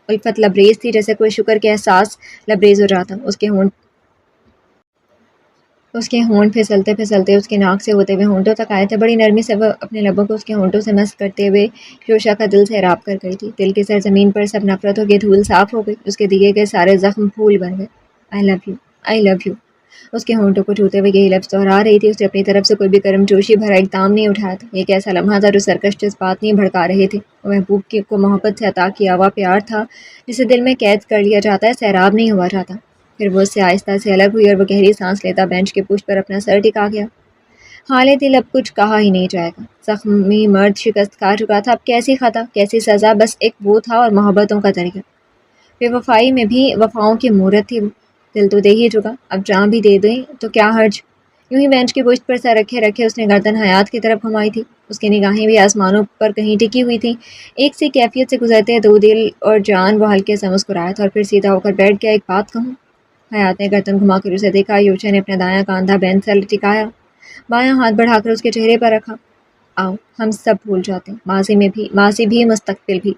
الفت لبریز تھی، جیسے کوئی شکر کے احساس لبریز ہو جاتا۔ اس کے ہونٹ پھسلتے پھسلتے اس کے ناک سے ہوتے ہوئے ہونٹوں تک آئے تھے۔ بڑی نرمی سے وہ اپنے لبوں کو اس کے ہونٹوں سے مس کرتے ہوئے یوشا کا دل سیراب کر گئی تھی۔ دل کی سرزمین پر سب نفرتوں کی دھول صاف ہو گئی، اس کے دیے گئے سارے زخم پھول بن گئے۔ آئی love you, I love you. اس کے ہونٹوں کو چھوتے ہوئے یہی لفظ دہرا رہی تھی۔ اس نے اپنی طرف سے کوئی بھی کرم جوشی بھرا اقدام نہیں اٹھایا تھا۔ ایک ایسا لمحہ تھا جو سرکش جذبات نہیں بھڑکا رہے تھے۔ وہ محبوب کو محبت سے عطا کیا ہوا پیار تھا جسے دل میں قید کر لیا جاتا ہے، سیراب نہیں ہوا جاتا۔ پھر وہ اس سے آہستہ سے الگ ہوئی اور وہ گہری سانس لیتا بینچ کے پشت پر اپنا سر ٹکا گیا۔ حال دل اب کچھ کہا ہی نہیں جائے گا۔ زخمی مرد شکست کھا چکا تھا، اب کیسی خطا، کیسی سزا، بس ایک وہ تھا اور محبتوں کا دریا۔ بے وفائی میں بھی وفاؤں کی مورت تھی وہ۔ دل تو دے ہی چکا، اب جان بھی دے دیں تو کیا حرج۔ یوں ہی بینچ کی پشت پر سر رکھے رکھے اس نے گردن حیات کی طرف گھمائی تھی۔ اس کی نگاہیں بھی آسمانوں پر کہیں ٹکی ہوئی تھیں۔ ایک سی کیفیت سے گزرتے دو دل اور جان وہ ہلکے سے مسکرایا تھا اور پھر سیدھا ہو کر بیٹھ گیا۔ ایک بات کہوں؟ حیات نے گردن گھما کر اسے دیکھا۔ یوشا نے اپنا دایاں کاندھا بینچ سے ٹکایا، بایاں ہاتھ بڑھا کر اس کے چہرے پر رکھا۔ آؤ ہم سب بھول جاتے ہیں، ماضی بھی مستقبل بھی،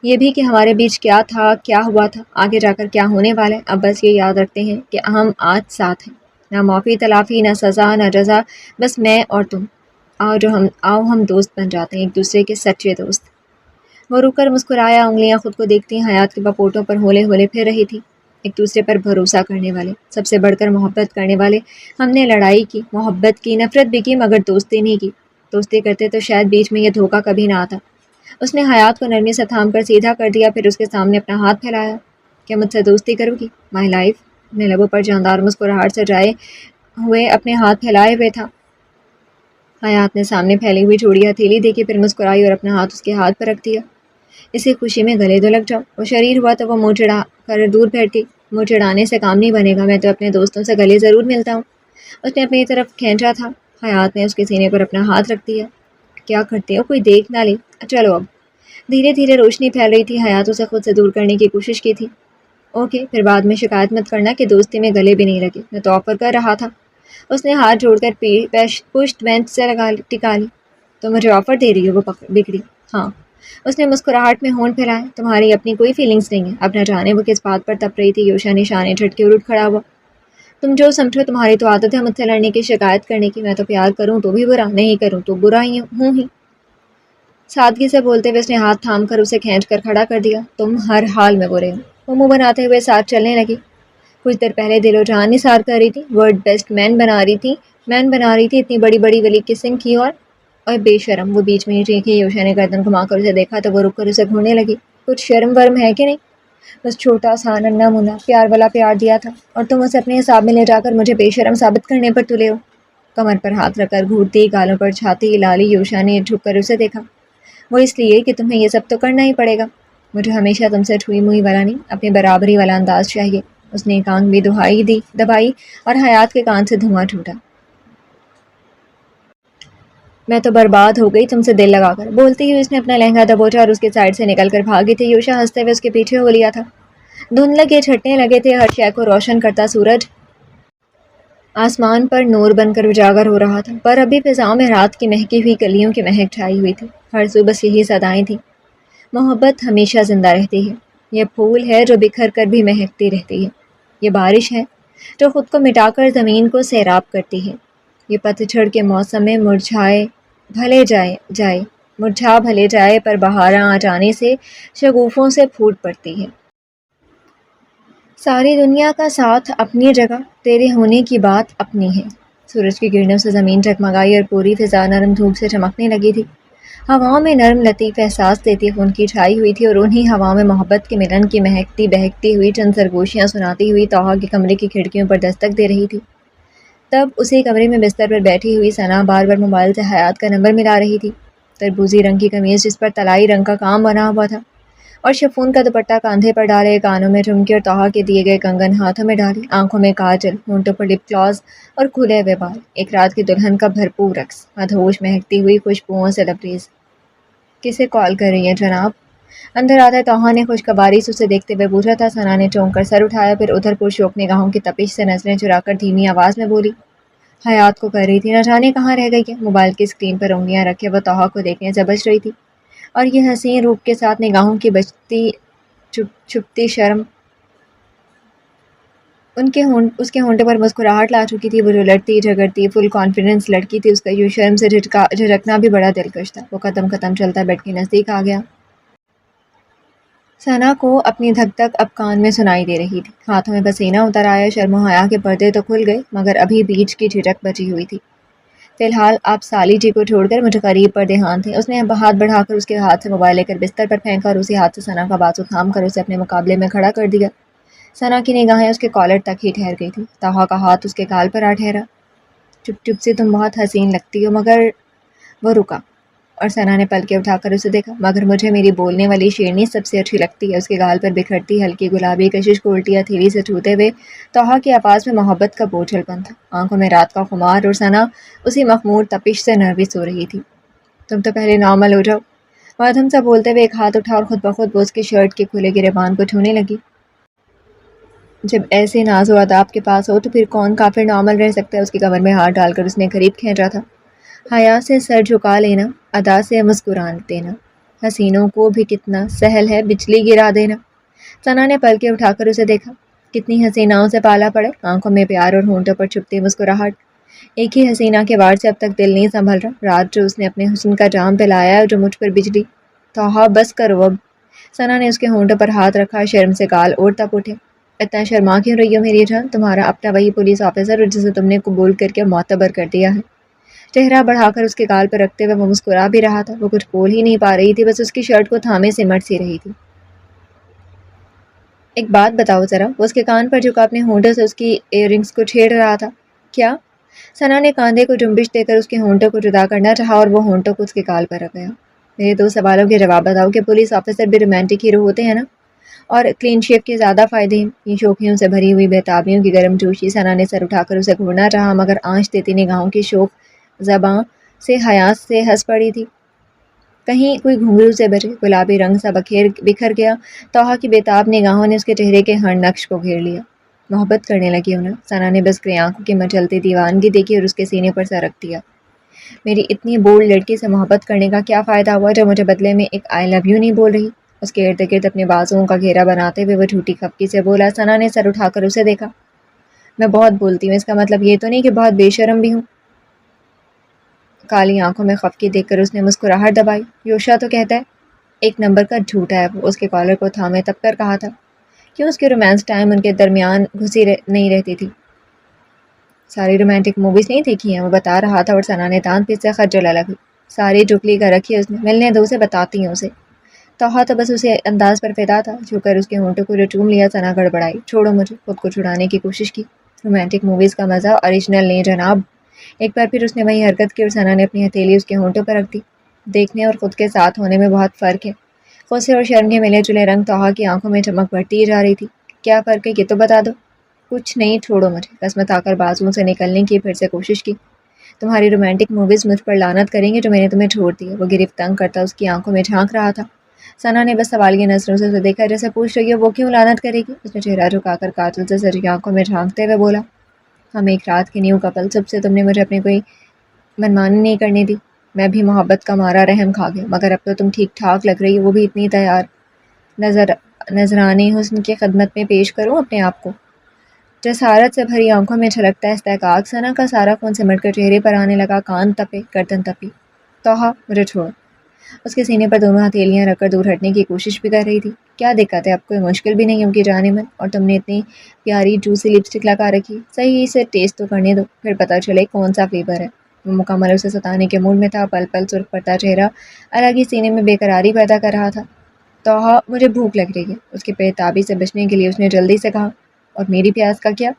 یہ بھی کہ ہمارے بیچ کیا تھا، کیا ہوا تھا، آگے جا کر کیا ہونے والا ہے۔ اب بس یہ یاد رکھتے ہیں کہ ہم آج ساتھ ہیں، نہ معافی تلافی، نہ سزا، نہ جزا، بس میں اور تم۔ آؤ ہم دوست بن جاتے ہیں، ایک دوسرے کے سچے دوست۔ وہ رک کر مسکرایا، انگلیاں خود کو دیکھتی حیات کے بپوٹوں پر ہولے ہولے پھر رہی تھی۔ ایک دوسرے پر بھروسہ کرنے والے، سب سے بڑھ کر محبت کرنے والے، ہم نے لڑائی کی، محبت کی، نفرت بھی کی، مگر دوستی نہیں کی۔ دوستی کرتے تو شاید بیچ میں یہ دھوکہ کبھی نہ آتا۔ اس نے حیات کو نرمی سے تھام کر سیدھا کر دیا، پھر اس کے سامنے اپنا ہاتھ پھیلایا۔ کیا مجھ سے دوستی کرو گی مائی لائف؟ اپنے لبوں پر جاندار مسکراہٹ سجائے ہوئے اپنے ہاتھ پھیلائے ہوئے تھا۔ حیات نے سامنے پھیلی ہوئی چوڑی ہتھیلی دیکھی، پھر مسکرائی اور اپنا ہاتھ اس کے ہاتھ پر رکھ دیا۔ اسی خوشی میں گلے دو لگ جاؤ۔ وہ شریر ہوا تو وہ منہ چڑھا کر دور بیٹھی۔ منہ چڑھانے سے کام نہیں بنے گا، میں تو اپنے دوستوں سے گلے ضرور ملتا ہوں۔ اس نے اپنی طرف کھینچا تھا۔ حیات نے اس کے سینے پر اپنا ہاتھ رکھ دیا۔ کیا کرتے ہو، کوئی دیکھ نہ لے؟ چلو اب۔ دھیرے دھیرے روشنی پھیل رہی تھی۔ حیات اسے خود سے دور کرنے کی کوشش کی تھی۔ اوکے، پھر بعد میں شکایت مت کرنا کہ دوستی میں گلے بھی نہیں لگے، میں تو آفر کر رہا تھا۔ اس نے ہاتھ جوڑ کر پشت بینچ سے ٹکا لی۔ تو مجھے آفر دے رہی ہو؟ وہ بگڑی۔ ہاں، اس نے مسکراہٹ میں ہونٹ پھیلائے۔ تمہاری اپنی کوئی فیلنگز نہیں ہے؟ اب نہ جانے وہ کس بات پر تپ رہی تھی۔ یوشا نشانے جھٹکے اور اٹھ کھڑا ہوا۔ تم جو سمجھو، تمہاری تو عادت ہے مجھ سے لڑنے کی، شکایت کرنے کی۔ میں تو پیار کروں تو بھی برا، نہیں کروں تو برا ہی ہوں ہی۔ سادگی سے بولتے ہوئے اس نے ہاتھ تھام کر اسے کھینچ کر کھڑا کر دیا۔ تم ہر حال میں برے ہو۔ وہ منہ بناتے ہوئے ساتھ چلنے لگی۔ کچھ دیر پہلے دل و جان نثار کر رہی تھی، ورڈ بیسٹ مین بنا رہی تھی، اتنی بڑی بڑی ولی کسنگ کی، اور بے شرم وہ بیچ میں ہی چیخی۔ یوشا نے گردن گھما کر اسے دیکھا تو وہ رک کر اسے گھورنے لگی۔ کچھ شرم ورم ہے کہ نہیں؟ بس چھوٹا سا ننھا منا پیار والا پیار دیا تھا اور تم اسے اپنے حساب میں لے جا کر مجھے بے شرم ثابت کرنے پر تلے ہو۔ کمر پر ہاتھ رکھ کر گھورتی، گالوں پر چھاتی ہلا لی، یوشا نے جھک کر اسے دیکھا۔ وہ اس لیے کہ تمہیں یہ سب تو کرنا ہی پڑے گا۔ مجھے ہمیشہ تم سے چھوئی موئی والا نہیں، اپنی برابری والا انداز چاہیے۔ اس نے ایک آنکھ بھی دبائی اور حیات کے کان سے دھواں چھوٹا۔ میں تو برباد ہو گئی تم سے دل لگا کر۔ بولتی ہوئی اس نے اپنا لہنگا دبوچا اور اس کے سائڈ سے نکل کر بھاگی تھی۔ یوشا ہنستے ہوئے اس کے پیچھے ہو لیا تھا۔ دھند لگے چھٹنے لگے تھے، ہر شے کو روشن کرتا سورج آسمان پر نور بن کر اجاگر ہو رہا تھا، پر ابھی فضاؤں میں رات کی مہکی ہوئی کلیوں کی مہک چھائی ہوئی تھی۔ ہر سو بس یہی صدائیں تھیں، محبت ہمیشہ زندہ رہتی ہے، یہ پھول ہے جو بکھر کر بھی مہکتی رہتی ہے، یہ بارش ہے جو خود کو مٹا کر زمین کو سیراب کرتی ہے، یہ پتجھڑ کے موسم میں مرجھا بھلے جائے پر بہاراں آ جانے سے شگوفوں سے پھوٹ پڑتی ہے۔ ساری دنیا کا ساتھ اپنی جگہ، تیرے ہونے کی بات اپنی ہے۔ سورج کی کرنوں سے زمین جگمگائی اور پوری فضا نرم دھوپ سے چمکنے لگی تھی۔ ہواؤں میں نرم لطیف احساس دیتی ان کی چھائی ہوئی تھی، اور انہی ہواؤں میں محبت کے ملن کی مہکتی بہکتی ہوئی چند سرگوشیاں سناتی ہوئی طٰہٰ کے کمرے کی کھڑکیوں پر دستک دے رہی تھی۔ تب اسی کمرے میں بستر پر بیٹھی ہوئی ثنا بار بار موبائل سے حیات کا نمبر ملا رہی تھی۔ تربوزی رنگ کی قمیض جس پر طلائی رنگ کا کام بنا ہوا تھا، اور شفون کا دوپٹہ کاندھے پر ڈالے، کانوں میں جھمکے اور طٰہٰ کے دیے گئے کنگن ہاتھوں میں ڈالے، آنکھوں میں کاجل، ہونٹوں پر لپ گلاس اور کھلے ہوئے بال، ایک رات کی دلہن کا بھرپور رقص، مدہوش مہکتی ہوئی خوشبوؤں سے لبریز۔ کسے کال کر رہی ہیں جناب؟ اندر آتے طٰہٰ نے خوشگواری سے اسے دیکھتے ہوئے پوچھا تھا۔ ثنا نے چونک کر سر اٹھایا، پھر ادھر پرشوق نگاہوں کی تپش سے نظریں چرا کر دھیمی آواز میں بولی، حیات کو کر رہی تھی، نہ جانے کہاں رہ گئی ہے۔ موبائل کی اسکرین پر انگلیاں رکھے وہ طٰہٰ کو دیکھنے سے بچ رہی تھی، اور یہ حسین روپ کے ساتھ نگاہوں کی بچتی چھپتی شرم اس کے ہونٹوں پر مسکراہٹ لا چکی تھی۔ وہ جو لڑتی جھگڑتی فل کانفیڈنس لڑکی تھی، اس کا یوں شرم سے جھجکنا بھی بڑا دلکش تھا۔ وہ قدم قدم چلتا بیڈ کے نزدیک آ گیا۔ ثنا کو اپنی دھک دھک اب کان میں سنائی دے رہی تھی، ہاتھوں میں پسینہ اتر آیا۔ شرم و حیا کے پردے تو کھل گئے، مگر ابھی بیچ کی جھجک بچی ہوئی تھی۔ فی الحال آپ سالی جی کو چھوڑ کر مجھے قریب پر دھیان تھے۔ اس نے ہاتھ بڑھا کر اس کے ہاتھ سے موبائل لے کر بستر پر پھینکا، اور اسی ہاتھ سے ثنا کا بازو تھام کر اسے اپنے مقابلے میں کھڑا کر دیا۔ ثنا کی نگاہیں اس کے کالر تک ہی ٹھہر گئی تھی۔ طٰہٰ کا ہاتھ اس کے گال پر آ ٹھہرا۔ چپ چپ سے تم بہت حسین لگتی ہو، مگر… وہ رکا، اور ثنا نے پلکیں اٹھا کر اسے دیکھا۔ مگر مجھے میری بولنے والی شیرنی سب سے اچھی لگتی ہے۔ اس کے گال پر بکھرتی ہلکی گلابی کشش کو الٹی ہتھیلی سے چھوتے ہوئے طٰہٰ کی آواز میں محبت کا بوجھل پن تھا، آنکھوں میں رات کا خمار، اور ثنا اسی مخمور تپش سے نروس ہو رہی تھی۔ تم تو پہلے نارمل ہو جاؤ۔ مدھم سا بولتے ہوئے ایک ہاتھ اٹھا اور خود بخود وہ اس کی شرٹ کے کھلے گریبان کو چھونے لگی۔ جب ایسے ناز و آداب کے پاس ہو تو پھر کون کافر نارمل رہ سکتا ہے؟ اس کی کمر میں ہاتھ ڈال کر اس نے قریب کھینچا تھا۔ حیا سے سر جھکا لینا، ادا سے مسکرا دینا، حسینوں کو بھی کتنا سہل ہے بجلی گرا دینا۔ ثنا نے پلکیں اٹھا کر اسے دیکھا۔ کتنی حسیناؤں سے پالا پڑے، آنکھوں میں پیار اور ہونٹوں پر چھپتی مسکراہٹ۔ ایک ہی حسینہ کے وار سے اب تک دل نہیں سنبھل رہا۔ رات جو اس نے اپنے حسن کا جام پلایا ہے، جو مجھ پر بجلی… طٰہٰ بس کرو اب۔ ثنا نے اس کے ہونٹوں پر ہاتھ رکھا، شرم سے گال اور تپ اٹھے۔ اتنا شرما کیوں رہی ہو میری جان؟ تمہارا اپنا وہی پولیس آفیسر جسے تم نے قبول کر کے معتبر کر دیا ہے۔ چہرہ بڑھا کر اس کے گال پر رکھتے ہوئے وہ مسکرا بھی رہا تھا۔ وہ کچھ بول ہی نہیں پا رہی تھی، بس اس کی شرٹ کو تھامے سمٹ سی رہی تھی۔ ایک بات بتاؤ ذرا۔ وہ اس کے کان پر جھکا اپنے ہونٹوں سے اس کی ایئر رنگز کو چھیڑ رہا تھا۔ کیا؟ ثنا نے کاندھے کو جنبش دے کر اس کے ہونٹوں کو جدا کرنا چاہا، اور وہ ہونٹوں کو اس کے گال پر رکھ گیا۔ میرے دو سوالوں کے جواب بتاؤ کہ پولیس آفیسر بھی رومانٹک ہیرو ہوتے ہیں نا؟ اور کلین شیو کے زیادہ فائدے ہیں؟ یہ شوخیوں سے بھری ہوئی بےتابیوں کی گرم جوشی۔ ثنا نے سر اٹھا کر اسے گھورنا چاہا، مگر آنچ دیتی نگاہوں کی شوخ زباں سے حیا سے ہنس پڑی تھی۔ کہیں کوئی گھنگرو سے بچے۔ گلابی رنگ سا بکھر گیا۔ طٰہٰ کی بےتاب نگاہوں نے اس کے چہرے کے ہر نقش کو گھیر لیا۔ محبت کرنے لگی انہیں؟ ثنا نے بس گرے آنکھوں کی مچلتی دیوانگی دیکھی اور اس کے سینے پر سر رکھ دیا۔ میری اتنی بولڈ لڑکی سے محبت کرنے کا کیا فائدہ ہوا جو مجھے بدلے میں ایک آئی لو یو نہیں بول رہی؟ اس کے ارد گرد اپنے بازوؤں کا گھیرا بناتے ہوئے وہ جھوٹی کھپکی سے بولا۔ ثنا نے سر اٹھا کر اسے دیکھا۔ میں بہت بولتی ہوں، اس کا مطلب یہ تو نہیں کہ بہت بے شرم بھی ہوں؟ کالی آنکھوں میں خفگی دیکھ کر اس نے مسکراہٹ دبائی۔ یوشا تو کہتا ہے ایک نمبر کا جھوٹا ہے وہ۔ اس کے کالر کو تھامے تب کر کہا تھا۔ کیوں اس کے رومانس ٹائم ان کے درمیان گھسی نہیں رہتی تھی؟ ساری رومانٹک موویز نہیں دیکھی ہیں، وہ بتا رہا تھا، اور ثنا نے دانت پیس سے خجل لگی۔ ساری چکلی کر رکھی ہے اس نے، ملنے دو اسے، بتاتی ہوں اسے۔ طٰہٰ تو بس اسے انداز پر فدا تھا، جھک کر اس کے ہونٹوں کو جو چوم لیا۔ ثنا گڑبڑائی۔ چھوڑو مجھے۔ خود کو چھڑانے کی کوشش کی۔ رومانٹک موویز کا مزہ اوریجنل نہیں جناب۔ ایک بار پھر اس نے وہی حرکت کی، اور ثنا نے اپنی ہتھیلی اس کے ہونٹوں پر رکھ دی۔ دیکھنے اور خود کے ساتھ ہونے میں بہت فرق ہے۔ غصے اور شرم کے ملے جلے رنگ طٰہٰ کی آنکھوں میں چمک بڑھتی ہی جا رہی تھی۔ کیا فرق ہے یہ تو بتا دو۔ کچھ نہیں، چھوڑو مجھے۔ قسمت آ کر بازوؤں سے نکلنے کی پھر سے کوشش کی۔ تمہاری رومانٹک موویز مجھ پر لعنت کریں گے جو میں نے تمہیں چھوڑ دی ہے۔ وہ گرفت تنگ کرتا اس کی آنکھوں میں جھانک رہا تھا۔ ثنا نے بس سوالیہ نظروں سے اسے دیکھا، جیسے پوچھ رہی ہے وہ کیوں لعنت کرے گی؟ اس نے چہرہ جھکا کر کاجل سے سجی آنکھوں میں جھانکتے ہوئے بولا، ہم ایک رات کے نیو کپل، صبح سے تم نے مجھے اپنی کوئی منمانی نہیں کرنے دی۔ میں بھی محبت کا مارا رحم کھا گیا، مگر اب تو تم ٹھیک ٹھاک لگ رہی ہو، وہ بھی اتنی تیار۔ نذرانے حسن کی خدمت میں پیش کروں اپنے آپ کو؟ جسارت سے بھری آنکھوں میں چھلکتا استحقاق۔ ثنا کا سارا خون سمٹ کر چہرے پر آنے لگا، کان تپے، گردن تپی۔ طٰہٰ مجھے چھوڑو۔ اس کے سینے پر دونوں ہتھیلیاں رکھ کر دور ہٹنے کی کوشش بھی کر رہی تھی۔ کیا دقت ہے؟ اب کوئی مشکل بھی نہیں ہوگی جانے من، اور تم نے اتنی پیاری جوسی لپسٹک لگا رکھی، صحیح سے ٹیسٹ تو کرنے دو، پھر پتہ چلے کون سا فلیور ہے۔ وہ مکمل اسے ستانے کے موڈ میں تھا، پل پل سرخ پڑتا چہرہ الگ ہی سینے میں بے قراری پیدا کر رہا تھا۔ توہا مجھے بھوک لگ رہی ہے، اس کے پیٹ تابی سے بچنے کے لیے اس نے جلدی سے کہا۔ اور میری پیاس کا کیا؟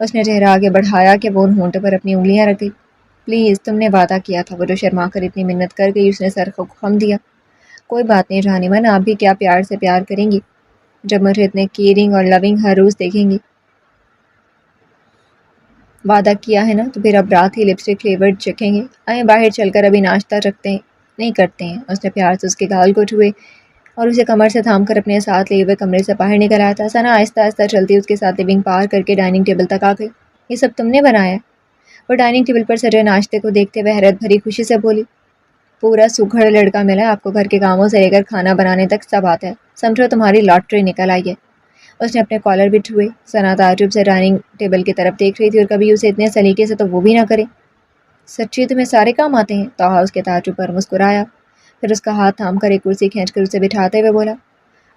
اس نے چہرہ آگے بڑھایا کہ وہ ان ہونٹوں پر اپنی انگلیاں رکھ گئی۔ پلیز، تم نے وعدہ کیا تھا، وہ جو شرما کر اتنی منت کر گئی۔ اس نے سر کو خم دیا۔ کوئی بات نہیں جانی من، آپ بھی کیا پیار سے پیار کریں گی جب مجھے اتنے کیئرنگ اور لونگ ہر روز دیکھیں گی۔ وعدہ کیا ہے نا، تو پھر اب رات ہی لپسٹک فلیورڈ چکھیں گے۔ آئیں باہر چل کر ابھی ناشتہ رکھتے ہیں، نہیں کرتے ہیں۔ اس نے پیار سے اس کے گال کو چھوئے اور اسے کمر سے تھام کر اپنے ساتھ لیے ہوئے کمرے سے باہر نکل آیا تھا۔ ثنا آہستہ آہستہ چلتی اس کے ساتھ لیونگ پار کر کے ڈائننگ ٹیبل تک آ گئی۔ یہ سب تم نے بنایا ہے؟ وہ ڈائننگ ٹیبل پر سجے ناشتے کو دیکھتے ہوئے حیرت بھری خوشی سے بولی۔ پورا سگھڑ لڑکا ملا، آپ کو گھر کے کاموں سے لے کر کھانا بنانے تک سب آتا ہے، سمجھو تمہاری لاٹری نکل آئی ہے۔ اس نے اپنے کالر بھی چھوئے۔ ثنا تعجب سے ڈائننگ ٹیبل کی طرف دیکھ رہی تھی، اور کبھی اسے اتنے سلیقے سے تو وہ بھی نہ کرے۔ سچی تمہیں سارے کام آتے ہیں؟ توہا اس کے تعجب پر مسکرایا، پھر اس کا ہاتھ تھام کر ایک کرسی کھینچ کر اسے بٹھاتے ہوئے بولا۔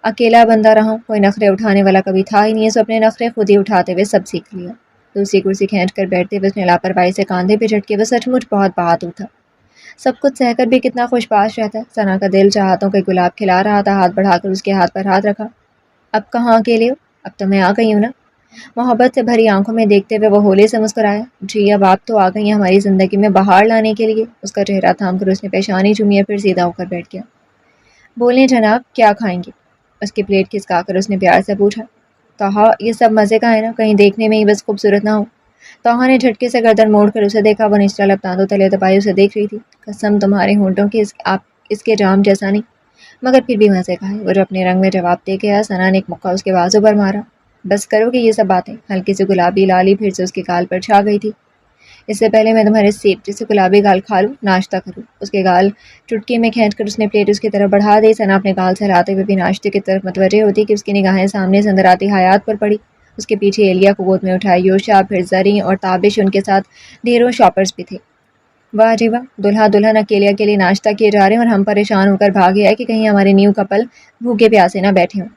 اکیلا بندہ رہا ہوں، کوئی نخرے اٹھانے والا کبھی تھا ہی نہیں، سو اپنے نخرے خود ہی اٹھاتے ہوئے سب سیکھ لیا۔ دوسری کرسی کھینچ کر بیٹھتے ہوئے اس نے لاپرواہی سے کاندھے پہ جھٹکے، وہ سچ مچ بہت بہادر تھا، سب کچھ سہ کر بھی کتنا خوش باش رہتا ہے۔ ثنا کا دل چاہتوں کے گلاب کھلا رہا تھا، ہاتھ بڑھا کر اس کے ہاتھ پر ہاتھ رکھا۔ اب کہاں اکیلے ہو؟ اب تو میں آ گئی ہوں نا؟ محبت سے بھری آنکھوں میں دیکھتے ہوئے وہ ہولے سے مسکرایا۔ جی اب آپ تو آ گئی ہیں ہماری زندگی میں بہار لانے کے لیے۔ اس کا چہرہ تھام کر اس نے پیشانی چومی، پھر سیدھا ہو کر بیٹھ گیا۔ بولیں جناب، کیا کھائیں گے؟ اس کی پلیٹ کھسکا کر اس نے پیار سے پوچھا۔ توہا یہ سب مزے کا ہے نا، کہیں دیکھنے میں ہی بس خوبصورت نہ ہو؟ توہا نے جھٹکے سے گردن موڑ کر اسے دیکھا، وہ نچلا لب دانتوں تلے دبائے اسے دیکھ رہی تھی۔ قسم تمہارے ہونٹوں کی، آپ اس کے جام جیسا نہیں، مگر پھر بھی مزے کا ہے، وہ جو اپنے رنگ میں جواب دے گیا۔ ثنا نے ایک مکہ اس کے بازو پر مارا۔ بس کرو کہ یہ سب باتیں۔ ہلکی سی گلابی لالی پھر سے اس کے گال پر چھا گئی تھی۔ اس سے پہلے میں تمہارے سیب جیسے گلابی گال کھا لوں، ناشتہ کروں۔ اس کے گال چٹکی میں کھینچ کر اس نے پلیٹ اس کی طرف بڑھا دی۔ ثنا اپنے گال سے ہلاتے ہوئے بھی ناشتے کی طرف متوجہ ہوتی کہ اس کی نگاہیں سامنے سے اندر آتی حیات پر پڑی۔ اس کے پیچھے ایلیا کو گود میں اٹھائے یوشا، پھر زریں اور تابش، ان کے ساتھ ڈھیروں شاپرز بھی تھے۔ واہ جی واہ، دلہا دلہن اکیلے اکیلے ناشتہ کیے جا رہے ہیں، اور ہم پریشان ہو کر بھاگے آئے کہ کہیں ہمارے نیو کپل بھوکے پیاسے نہ بیٹھے ہوں۔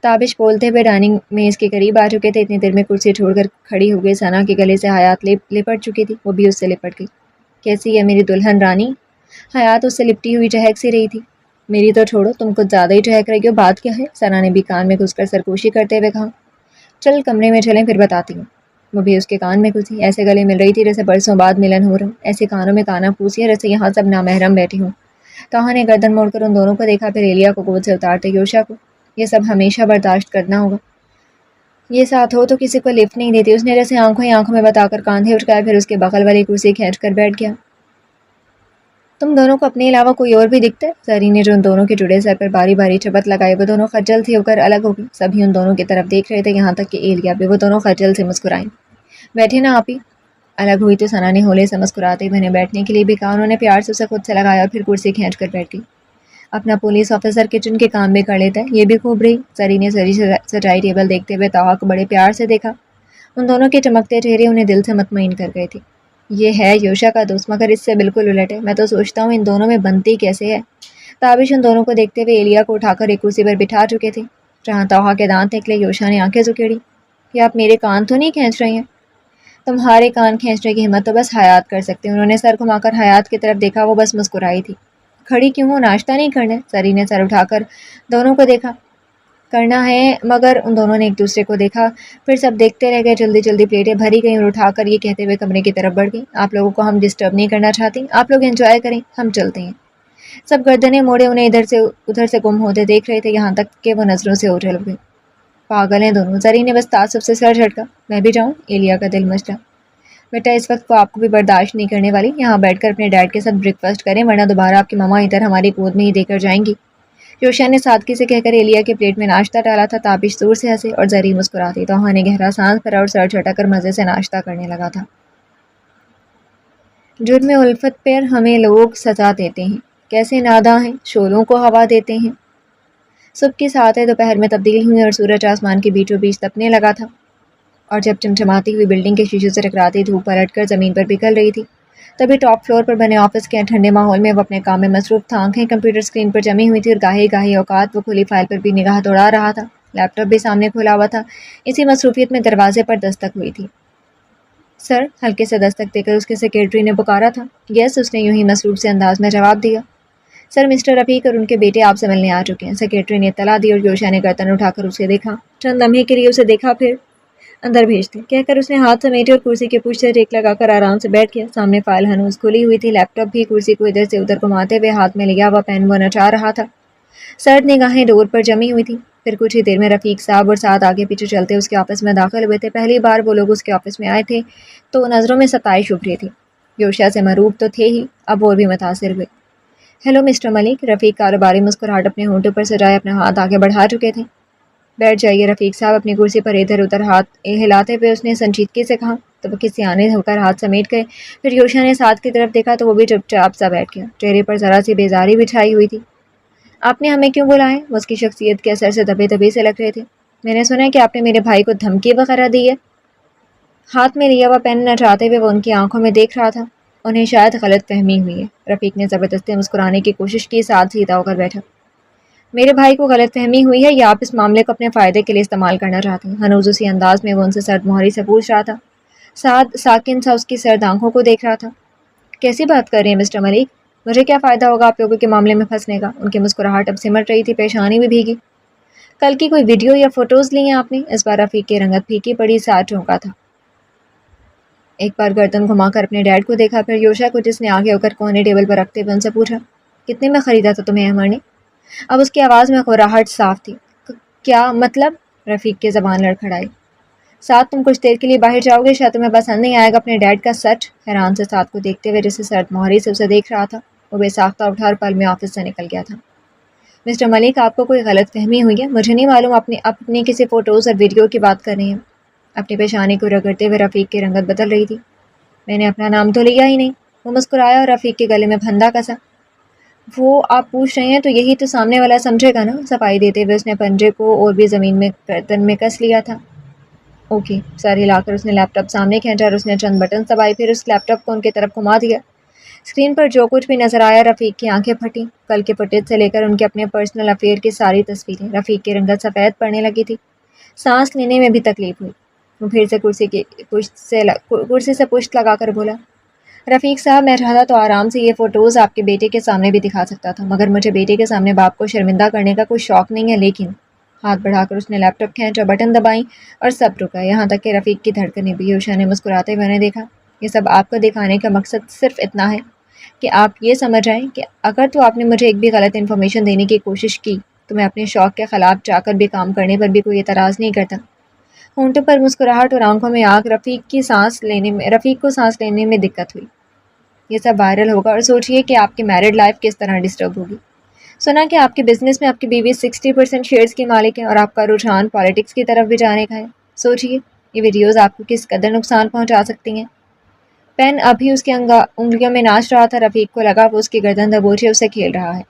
تابش بولتے ہوئے ڈائننگ میں اس کے قریب آ چکے تھے۔ اتنی دیر میں کرسی چھوڑ کر کھڑی ہو گئی۔ ثنا کے گلے سے حیات لپٹ چکی تھی، وہ بھی اس سے لپٹ گئی۔ کیسی ہے میری دلہن رانی؟ حیات اس سے لپٹی ہوئی چہک سی رہی تھی۔ میری تو چھوڑو، تم کچھ زیادہ ہی چہک رہی ہو، بات کیا ہے؟ ثنا نے بھی کان میں گھس کر سرکوشی کرتے ہوئے کہا۔ چل کمرے میں چلیں، پھر بتاتی ہوں۔ وہ بھی اس کے کان میں گھسی، ایسے گلے مل رہی تھی جیسے برسوں بعد ملن ہو رہا، ایسے کانوں میں کانا پھوسی جیسے یہاں سب نامحرم بیٹھی ہوں۔ توہا نے گردن موڑ کر ان دونوں کو دیکھا، پھر ایلیا کو گود سے اتارتے یوشا کو۔ یہ سب ہمیشہ برداشت کرنا ہوگا، یہ ساتھ ہو تو کسی کو لفٹ نہیں دیتی۔ اس نے جیسے آنکھوں ہی آنکھوں میں بتا کر کاندھے اٹھائے، پھر اس کے بغل والی کرسی کھینچ کر بیٹھ گیا۔ تم دونوں کو اپنے علاوہ کوئی اور بھی دکھتا ہے؟ زریں نے جو ان دونوں کے جڑے سر پر باری باری چپت لگائی، وہ دونوں خجل سی ہو کر الگ ہو گئی۔ سبھی ان دونوں کی طرف دیکھ رہے تھے، یہاں تک کہ ایلیا بھی۔ وہ دونوں خجل سے مسکرائیں۔ بیٹھے نا آپ ہی۔ الگ ہوئی تو ثنا نے ہولے سے مسکراتے ہوئے انہیں بیٹھنے کے لیے بھی کہا۔ انہوں نے پیار سے اسے خود سے لگایا، پھر کرسی کھینچ کر بیٹھ گئی۔ اپنا پولیس آفیسر کچن کے کام بھی کر لیتا ہے، یہ بھی خوب رہی۔ زریں نے سجی سجائی ٹیبل دیکھتے ہوئے توہا کو بڑے پیار سے دیکھا۔ ان دونوں کے چمکتے چہرے انہیں دل سے مطمئن کر گئے تھے۔ یہ ہے یوشا کا دوست، مگر اس سے بالکل الٹ ہے۔ میں تو سوچتا ہوں ان دونوں میں بنتی کیسے ہے۔ تابش ان دونوں کو دیکھتے ہوئے ایلیا کو اٹھا کر ایک کرسی پر بٹھا چکے تھے۔ جہاں توہا کے دانت نکلے، یوشا نے آنکھیں سکیڑی۔ کہ آپ میرے کان تو نہیں کھینچ رہی ہیں؟ تمہارے کان کھینچنے کی ہمت تو بس حیات کر سکتے ہیں۔ انہوں نے سر گھما کر حیات کی طرف دیکھا، وہ بس مسکرائی تھی۔ کھڑی کیوں ہو، ناشتہ نہیں کرنا؟ زریں نے سر اٹھا کر دونوں کو دیکھا۔ کرنا ہے، مگر ان دونوں نے ایک دوسرے کو دیکھا، پھر سب دیکھتے رہ گئے۔ جلدی جلدی پلیٹیں بھری گئیں اور اٹھا کر یہ کہتے ہوئے کمرے کی طرف بڑھ گئی۔ آپ لوگوں کو ہم ڈسٹرب نہیں کرنا چاہتے، آپ لوگ انجوائے کریں، ہم چلتے ہیں۔ سب گردنیں موڑے انہیں ادھر سے ادھر سے گم ہوتے دیکھ رہے تھے، یہاں تک کہ وہ نظروں سے اوجھل ہوئے۔ پاگل ہیں دونوں، زریں نے بس تعصب سے سر جھٹکا۔ میں بھی جاؤں؟ ایلیا کا دل مچلا۔ بیٹا اس وقت کو آپ کو بھی برداشت نہیں کرنے والی، یہاں بیٹھ کر اپنے ڈیڈ کے ساتھ بریک فاسٹ کریں، ورنہ دوبارہ آپ کی ماما ادھر ہماری گود میں ہی دے کر جائیں گی۔ یوشا نے سادگی سے کہہ کر ایلیا کے پلیٹ میں ناشتہ ڈالا تھا۔ تابش زور سے ہنسے اور زریں مسکراتی۔ توہا نے گہرا سانس بھرا اور سر جھٹک کر مزے سے ناشتہ کرنے لگا تھا۔ جرم الفت پر ہمیں لوگ سزا دیتے ہیں، کیسے ناداں ہیں، شعلوں کو ہوا دیتے ہیں۔ صبح کی ساعتیں دوپہر میں تبدیل ہوئیں اور سورج آسمان کے بیچوں بیچ تپنے لگا تھا، اور جب چمچماتی ہوئی بلڈنگ کے شیشوں سے ٹکراتی دھوپ پلٹ کر زمین پر پگھل رہی تھی، تبھی ٹاپ فلور پر بنے آفس کے ٹھنڈے ماحول میں وہ اپنے کام میں مصروف تھا. آنکھیں کمپیوٹر اسکرین پر جمی ہوئی تھی اور گاہی گاہی اوقات وہ کھلی فائل پر بھی نگاہ دوڑا رہا تھا. لیپ ٹاپ بھی سامنے کھلا ہوا تھا. اسی مصروفیت میں دروازے پر دستک ہوئی تھی. سر، ہلکے سے دستک دے کر اس کے سیکرٹری نے پکارا تھا. یس، اس نے یوں ہی مصروف سے انداز میں جواب دیا. سر، مسٹر رفیق اور ان کے بیٹے آپ سے ملنے آ چکے ہیں. سیکرٹری نے اطلاع دی اور یوشا نے گردن اٹھا کر اسے دیکھا. چند لمحے کے لیے اسے دیکھا، پھر اندر بھیجتے کہہ کر اس نے ہاتھ سمیٹے اور کرسی کے پشت سے ٹیک لگا کر آرام سے بیٹھ گیا. سامنے فائل ہنوز کھلی ہوئی تھی. لیپ ٹاپ بھی کرسی کو ادھر سے ادھر گھماتے ہوئے ہاتھ میں لیا ہوا پین وہ نچا رہا تھا. سرد نگاہیں ڈور پر جمی ہوئی تھی. پھر کچھ ہی دیر میں رفیق صاحب اور ساتھ آگے پیچھے چلتے اس کے آفس میں داخل ہوئے تھے. پہلی بار وہ لوگ اس کے آفس میں آئے تھے تو نظروں میں ستائش ابھری تھی. یوشا سے مروب تو تھے ہی، اب اور بھی متاثر ہوئے. ہیلو مسٹر ملک. رفیق کاروباری مسکراہٹ اپنے ہونٹوں پر سجائے اپنا ہاتھ آگے بڑھا چکے تھے. بیٹھ جائیے رفیق صاحب. اپنی کرسی پر ادھر ادھر ہاتھ ہلاتے ہوئے اس نے سنجیدگی سے کہا. تو وہ کسی آنے ہو کر ہاتھ سمیٹ گئے. پھر یوشا نے ساتھ کی طرف دیکھا تو وہ بھی چپ چاپ سا بیٹھ گیا. چہرے پر ذرا سی بیزاری بچھائی ہوئی تھی. آپ نے ہمیں کیوں بلائے؟ وہ اس کی شخصیت کے اثر سے دبے دبے سے لگ رہے تھے. میں نے سنا ہے کہ آپ نے میرے بھائی کو دھمکی وغیرہ دی ہے. ہاتھ میں لیا ہوا پین نچاتے ہوئے وہ ان کی آنکھوں میں دیکھ رہا تھا. انہیں شاید غلط فہمی ہوئی ہے. رفیق نے زبردستی مسکرانے کی کوشش کی، ساتھ سیدھا ہو کر بیٹھا. میرے بھائی کو غلط فہمی ہوئی ہے یا آپ اس معاملے کو اپنے فائدے کے لیے استعمال کرنا چاہتے ہیں؟ ہنوز اسی انداز میں وہ ان سے سرد مہری سے پوچھ رہا تھا. ساتھ ساکن سا اس کی سرد آنکھوں کو دیکھ رہا تھا. کیسی بات کر رہے ہیں مسٹر ملک؟ مجھے کیا فائدہ ہوگا آپ لوگوں کے معاملے میں پھنسنے کا؟ ان کی مسکراہٹ اب سمٹ رہی تھی، پیشانی بھی بھیگی. کل کی کوئی ویڈیو یا فوٹوز لی ہیں آپ نے؟ اس بار رفیق کی رنگت پھیکی پڑی ساتھ چونکا تھا. ایک بار گردن گھما کر اپنے ڈیڈ کو دیکھا، پھر یوشا کو جس نے آگے ہو کر کونے ٹیبل پر رکھتے ہوئے ان سے پوچھا. کتنے میں خریدا تھا تمہیں احمد نے؟ اب اس کی آواز میں غراہٹ صاف تھی. کیا مطلب؟ رفیق کی زبان لڑکھڑائی. ساتھ تم کچھ دیر کے لیے باہر جاؤ گے؟ شاید تمہیں پسند نہیں آئے گا اپنے ڈیڈ کا سچ. حیران سے ساتھ کو دیکھتے ہوئے جسے سرد مہری سے اسے دیکھ رہا تھا. وہ بے ساختہ اٹھا اور پل میں آفس سے نکل گیا تھا. مسٹر ملک، آپ کو کوئی غلط فہمی ہوئی ہے. مجھے نہیں معلوم اپنی کسی فوٹوز اور ویڈیو کی بات کر رہی ہیں. اپنی پیشانی کو رگڑتے ہوئے رفیق کی رنگت بدل رہی تھی. میں نے اپنا نام تو لیا ہی نہیں. وہ مسکرایا اور رفیق کے گلے میں پھندا کسا. وہ آپ پوچھ رہے ہیں تو یہی تو سامنے والا سمجھے گا نا. صفائی دیتے ہوئے اس نے پنجے کو اور بھی زمین میں گردن میں کس لیا تھا. اوکے. سر ہلا کر اس نے لیپ ٹاپ سامنے کھینچا اور اس نے چند بٹن دبائے، پھر اس لیپ ٹاپ کو ان کی طرف گھما دیا. اسکرین پر جو کچھ بھی نظر آیا، رفیق کی آنکھیں پھٹیں. کل کے فوٹیج سے لے کر ان کے اپنے پرسنل افیئر کی ساری تصویریں. رفیق کی رنگت سفید پڑنے لگی تھی. سانس لینے میں بھی تکلیف ہوئی. وہ پھر سے کرسی سے پشت لگا کر بولا. رفیق صاحب، میں چاہتا تو آرام سے یہ فوٹوز آپ کے بیٹے کے سامنے بھی دکھا سکتا تھا، مگر مجھے بیٹے کے سامنے باپ کو شرمندہ کرنے کا کوئی شوق نہیں ہے. لیکن ہاتھ بڑھا کر اس نے لیپ ٹاپ کھینچا، بٹن دبائیں اور سب رکا، یہاں تک کہ رفیق کی دھڑکنیں بھی. یوشا نے مسکراتے ہوئے انہیں دیکھا. یہ سب آپ کو دکھانے کا مقصد صرف اتنا ہے کہ آپ یہ سمجھ جائیں کہ اگر تو آپ نے مجھے ایک بھی غلط انفارمیشن دینے کی کوشش کی تو میں اپنے شوق کے خلاف جا کر بھی کام کرنے پر بھی کوئی اعتراض نہیں کرتا. ہونٹوں پر مسکراہٹ اور آنکھوں میں آگ. رفیق کو سانس لینے میں دقت ہوئی. یہ سب وائرل ہوگا اور سوچئے کہ آپ کی میرڈ لائف کس طرح ڈسٹرب ہوگی. سنا کہ آپ کے بزنس میں آپ کی بیوی 60% شیئرز کی مالک ہے اور آپ کا رجحان پالیٹکس کی طرف بھی جانے کا ہے. سوچئے یہ ویڈیوز آپ کو کس قدر نقصان پہنچا سکتی ہیں. پین ابھی اس کی انگلیوں میں ناچ رہا تھا. رفیق کو لگا وہ اس کی گردن دبوچے اسے کھیل رہا ہے.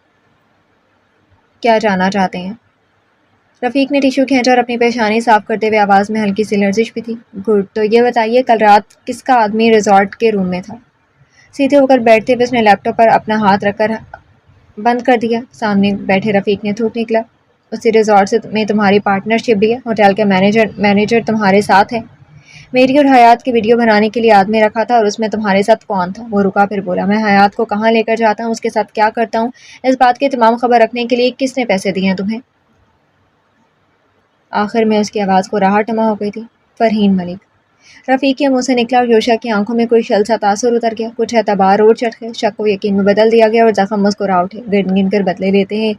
کیا جاننا چاہتے ہیں؟ رفیق نے ٹیشو کھینچا اور اپنی پیشانی صاف کرتے ہوئے آواز میں ہلکی سی لرزش بھی تھی. گڈ. تو یہ بتائیے کل رات کس کا آدمی ریزورٹ کے روم میں تھا؟ سیدھے ہو کر بیٹھتے ہوئے اس نے لیپ ٹاپ پر اپنا ہاتھ رکھ کر بند کر دیا. سامنے بیٹھے رفیق نے تھوک نکلا. اسی ریزورٹ میں تمہاری پارٹنرشپ بھی ہے. ہوٹل کے مینیجر تمہارے ساتھ ہے. میری اور حیات کی ویڈیو بنانے کے لیے آدمی رکھا تھا اور اس میں تمہارے ساتھ کون تھا؟ وہ رکا، پھر بولا. میں حیات کو کہاں لے کر جاتا ہوں، اس کے ساتھ کیا کرتا ہوں، اس بات کی تمام خبر رکھنے کے لیے کس نے پیسے دیے ہیں تمہیں؟ آخر میں اس کی آواز کو راہٹ نما ہو گئی تھی. فرحین ملک. رفیق کے منہ سے نکلا اور یوشا کی آنکھوں میں کوئی شل سا تاثر اتر گیا. کچھ اعتبار اور چڑھ گئے. شک کو یقین میں بدل دیا گیا اور زخم مسکرا اٹھے. گن گن کر بدلے لیتے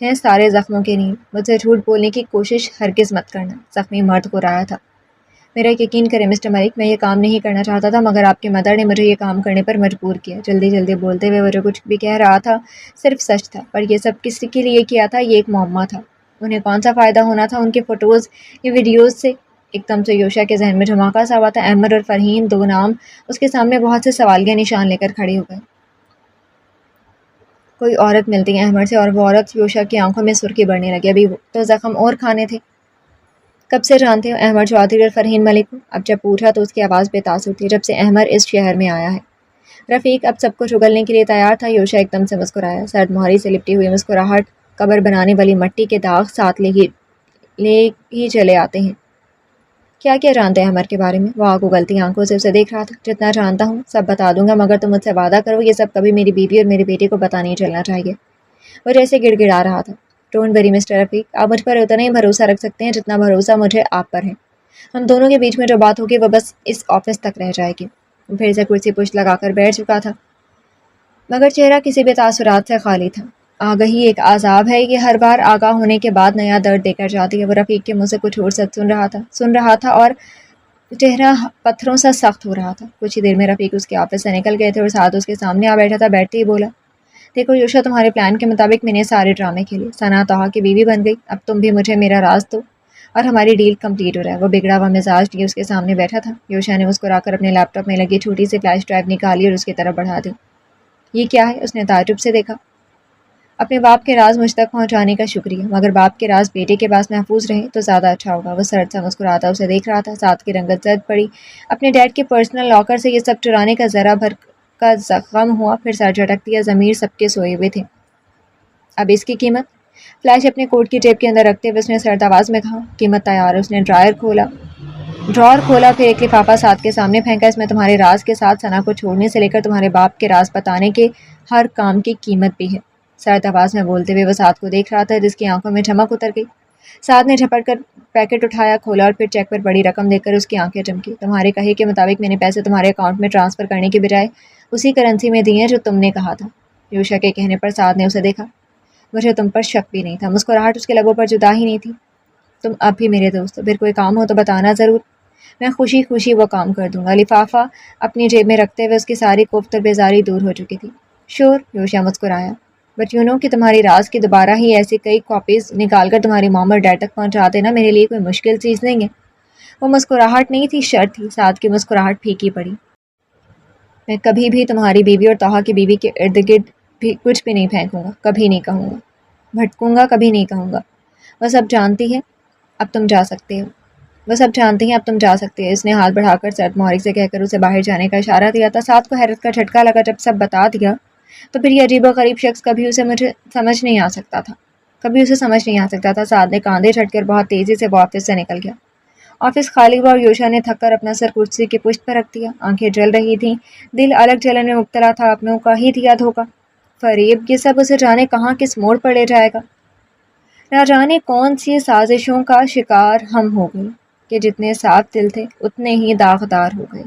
ہیں سارے زخموں کے نیل. مجھ سے جھوٹ بولنے کی کوشش ہرگز مت کرنا. زخمی مرد کو رایا تھا. میرا یقین کریں مسٹر ملک، میں یہ کام نہیں کرنا چاہتا تھا، مگر آپ کی مدر نے مجھے یہ کام کرنے پر مجبور کیا. جلدی بولتے ہوئے وہ جو کچھ بھی کہہ رہا تھا صرف سچ تھا. پر یہ سب کس کے لیے کیا تھا، یہ ایک معمہ تھا. انہیں کون سا فائدہ ہونا تھا ان کے فوٹوز یا ویڈیوز سے؟ ایک دم سے یوشا کے ذہن میں دھماکہ سا ہوا تھا. احمد اور فرحین، دو نام اس کے سامنے بہت سے سوالیہ نشان لے کر کھڑے ہو گئے. کوئی عورت ملتی ہے احمد سے اور وہ عورت. یوشا کی آنکھوں میں سرخی بڑھنے لگی. ابھی تو زخم اور کھانے تھے. کب سے جانتے ہو احمد چودھری اور فرحین ملک کو؟ اب جب پوچھا تو اس کی آواز بے تاثر تھی. جب سے احمد اس شہر میں آیا ہے. رفیق اب سب کچھ اگلنے کے لیے تیار تھا۔ یوشا ایک دم سے مسکرایا، سرد مہاری سے لپٹی ہوئی مسکراہٹ قبر بنانے والی مٹی کے داغ ساتھ لے ہی چلے آتے ہیں۔ کیا کیا جانتے ہیں عمر کے بارے میں؟ وہ آگ اگلتی آنکھوں سے اسے دیکھ رہا تھا۔ جتنا جانتا ہوں سب بتا دوں گا، مگر تم مجھ سے وعدہ کرو یہ سب کبھی میری بیوی اور میرے بیٹے کو پتہ نہیں چلنا چاہیے۔ وہ جیسے گڑ گڑا رہا تھا۔ ڈونٹ وری مسٹر رفیق، آپ مجھ پر اتنا ہی بھروسہ رکھ سکتے ہیں جتنا بھروسہ مجھے آپ پر ہے۔ ہم دونوں کے بیچ میں جو بات ہوگی وہ بس اس آفس تک رہ جائے گی۔ وہ پھر سے کرسی پشت لگا کر بیٹھ چکا تھا، مگر چہرہ کسی بھی تاثرات سے خالی تھا۔ آگہی ایک عذاب ہے، یہ ہر بار آگاہ ہونے کے بعد نیا درد دے کر جاتی ہے۔ وہ رفیق کے منہ سے کچھ اور سچ سن رہا تھا اور چہرہ پتھروں سا سخت ہو رہا تھا۔ کچھ ہی دیر میں رفیق اس کے آفس سے نکل گئے تھے اور ساتھ اس کے سامنے آ بیٹھا تھا۔ بیٹھتے ہی بولا، دیکھو یوشا، تمہارے پلان کے مطابق میں نے سارے ڈرامے کھیلے، ثنا طہا کی بیوی بن گئی، اب تم بھی مجھے میرا راز دو اور ہماری ڈیل کمپلیٹ ہو رہا ہے۔ وہ بگڑا ہوا مزاج لیے اس کے سامنے بیٹھا تھا۔ یوشا نے مسکرا کر اپنے لیپ ٹاپ میں لگی چھوٹی سی فلیش ڈرائیو نکالی اور اس کی طرف بڑھا دی۔ یہ کیا ہے؟ اس نے تعجب سے دیکھا۔ اپنے باپ کے راز مجھ تک پہنچانے کا شکریہ، مگر باپ کے راز بیٹے کے پاس محفوظ رہے تو زیادہ اچھا ہوگا۔ وہ سرد سا مسکراتا اسے دیکھ رہا تھا، ساتھ کی رنگت زرد پڑی۔ اپنے ڈیڈ کے پرسنل لاکر سے یہ سب چرانے کا ذرا بھر کا غم ہوا، پھر سر جھٹک دیا۔ ضمیر سب کے سوئے ہوئے تھے۔ اب اس کی قیمت؟ فلیش اپنے کوٹ کی جیب کے اندر رکھتے ہوئے اس نے سرد آواز میں کہا، قیمت تیار ہے۔ اس نے ڈرار کھولا، پھر ایک لفافہ ساتھ کے سامنے پھینکا۔ اس میں تمہارے راز کے ساتھ ثنا کو چھوڑنے سے لے کر تمہارے باپ کے راز بتانے کے ہر کام کی قیمت بھی ہے۔ سرد آواز میں بولتے ہوئے وہ ساتھ کو دیکھ رہا تھا، جس کی آنکھوں میں چمک اتر گئی۔ ساتھ نے جھپٹ کر پیکٹ اٹھایا، کھولا اور پھر چیک پر بڑی رقم دیکھ کر اس کی آنکھیں چمکی۔ تمہارے کہے کے مطابق میں نے پیسے تمہارے اکاؤنٹ میں ٹرانسفر کرنے کے بجائے اسی کرنسی میں دیے جو تم نے کہا تھا۔ یوشا کے کہنے پر سعد نے اسے دیکھا۔ مجھے تم پر شک بھی نہیں تھا۔ مسکراہٹ اس کے لبوں پر جدا ہی نہیں تھی۔ تم اب بھی میرے دوست ہو، پھر کوئی کام ہو تو بتانا ضرور، میں خوشی خوشی وہ کام کر دوں گا۔ لفافہ اپنی جیب میں رکھتے ہوئے اس کی ساری کوفت اور بیزاری دور ہو چکی تھی۔ شور، یوشا مسکرایا، بٹ یو نو کہ تمہاری راز کی دوبارہ ہی ایسی کئی کاپیز نکال کر تمہاری مام اور ڈیڈ تک پہنچا دینا میرے لیے کوئی مشکل چیز نہیں ہے۔ وہ مسکراہٹ نہیں تھی، شرط تھی۔ ساتھ کی مسکراہٹ پھیکی پڑی۔ میں کبھی بھی تمہاری بیوی اور طہا کی بیوی کے ارد گرد بھی کچھ بھی نہیں پھینکوں گا، کبھی نہیں کہوں گا، بھٹکوں گا، کبھی نہیں کہوں گا۔ وہ سب جانتی ہے، اب تم جا سکتے ہو۔ وہ سب جانتی ہیں، اب تم جا سکتے ہو۔ اس نے ہاتھ بڑھا کر سرد محرک سے کہہ کر اسے باہر جانے کا اشارہ دیا تھا۔ ساتھ کو حیرت کا جھٹکا لگا، جب سب بتا دیا تو پھر یہ عجیب و غریب شخص کبھی اسے سمجھ نہیں آ سکتا تھا۔ ساتھ نے کاندھے جھٹ کر بہت تیزی سے وہ آفس سے نکل گیا۔ آفس خالی ہوا اور یوشا نے تھک کر اپنا سر کرسی کی پشت پر رکھ دیا۔ آنکھیں جل رہی تھیں، دل الگ جلن میں مبتلا تھا۔ اپنوں کا ہی دیا دھوکا، فریب، یہ سب اسے جانے کہاں کس موڑ پر لے جائے گا۔ نہ جانے کون سی سازشوں کا شکار ہم ہو گئے کہ جتنے صاف دل تھے اتنے ہی داغدار ہو گئے۔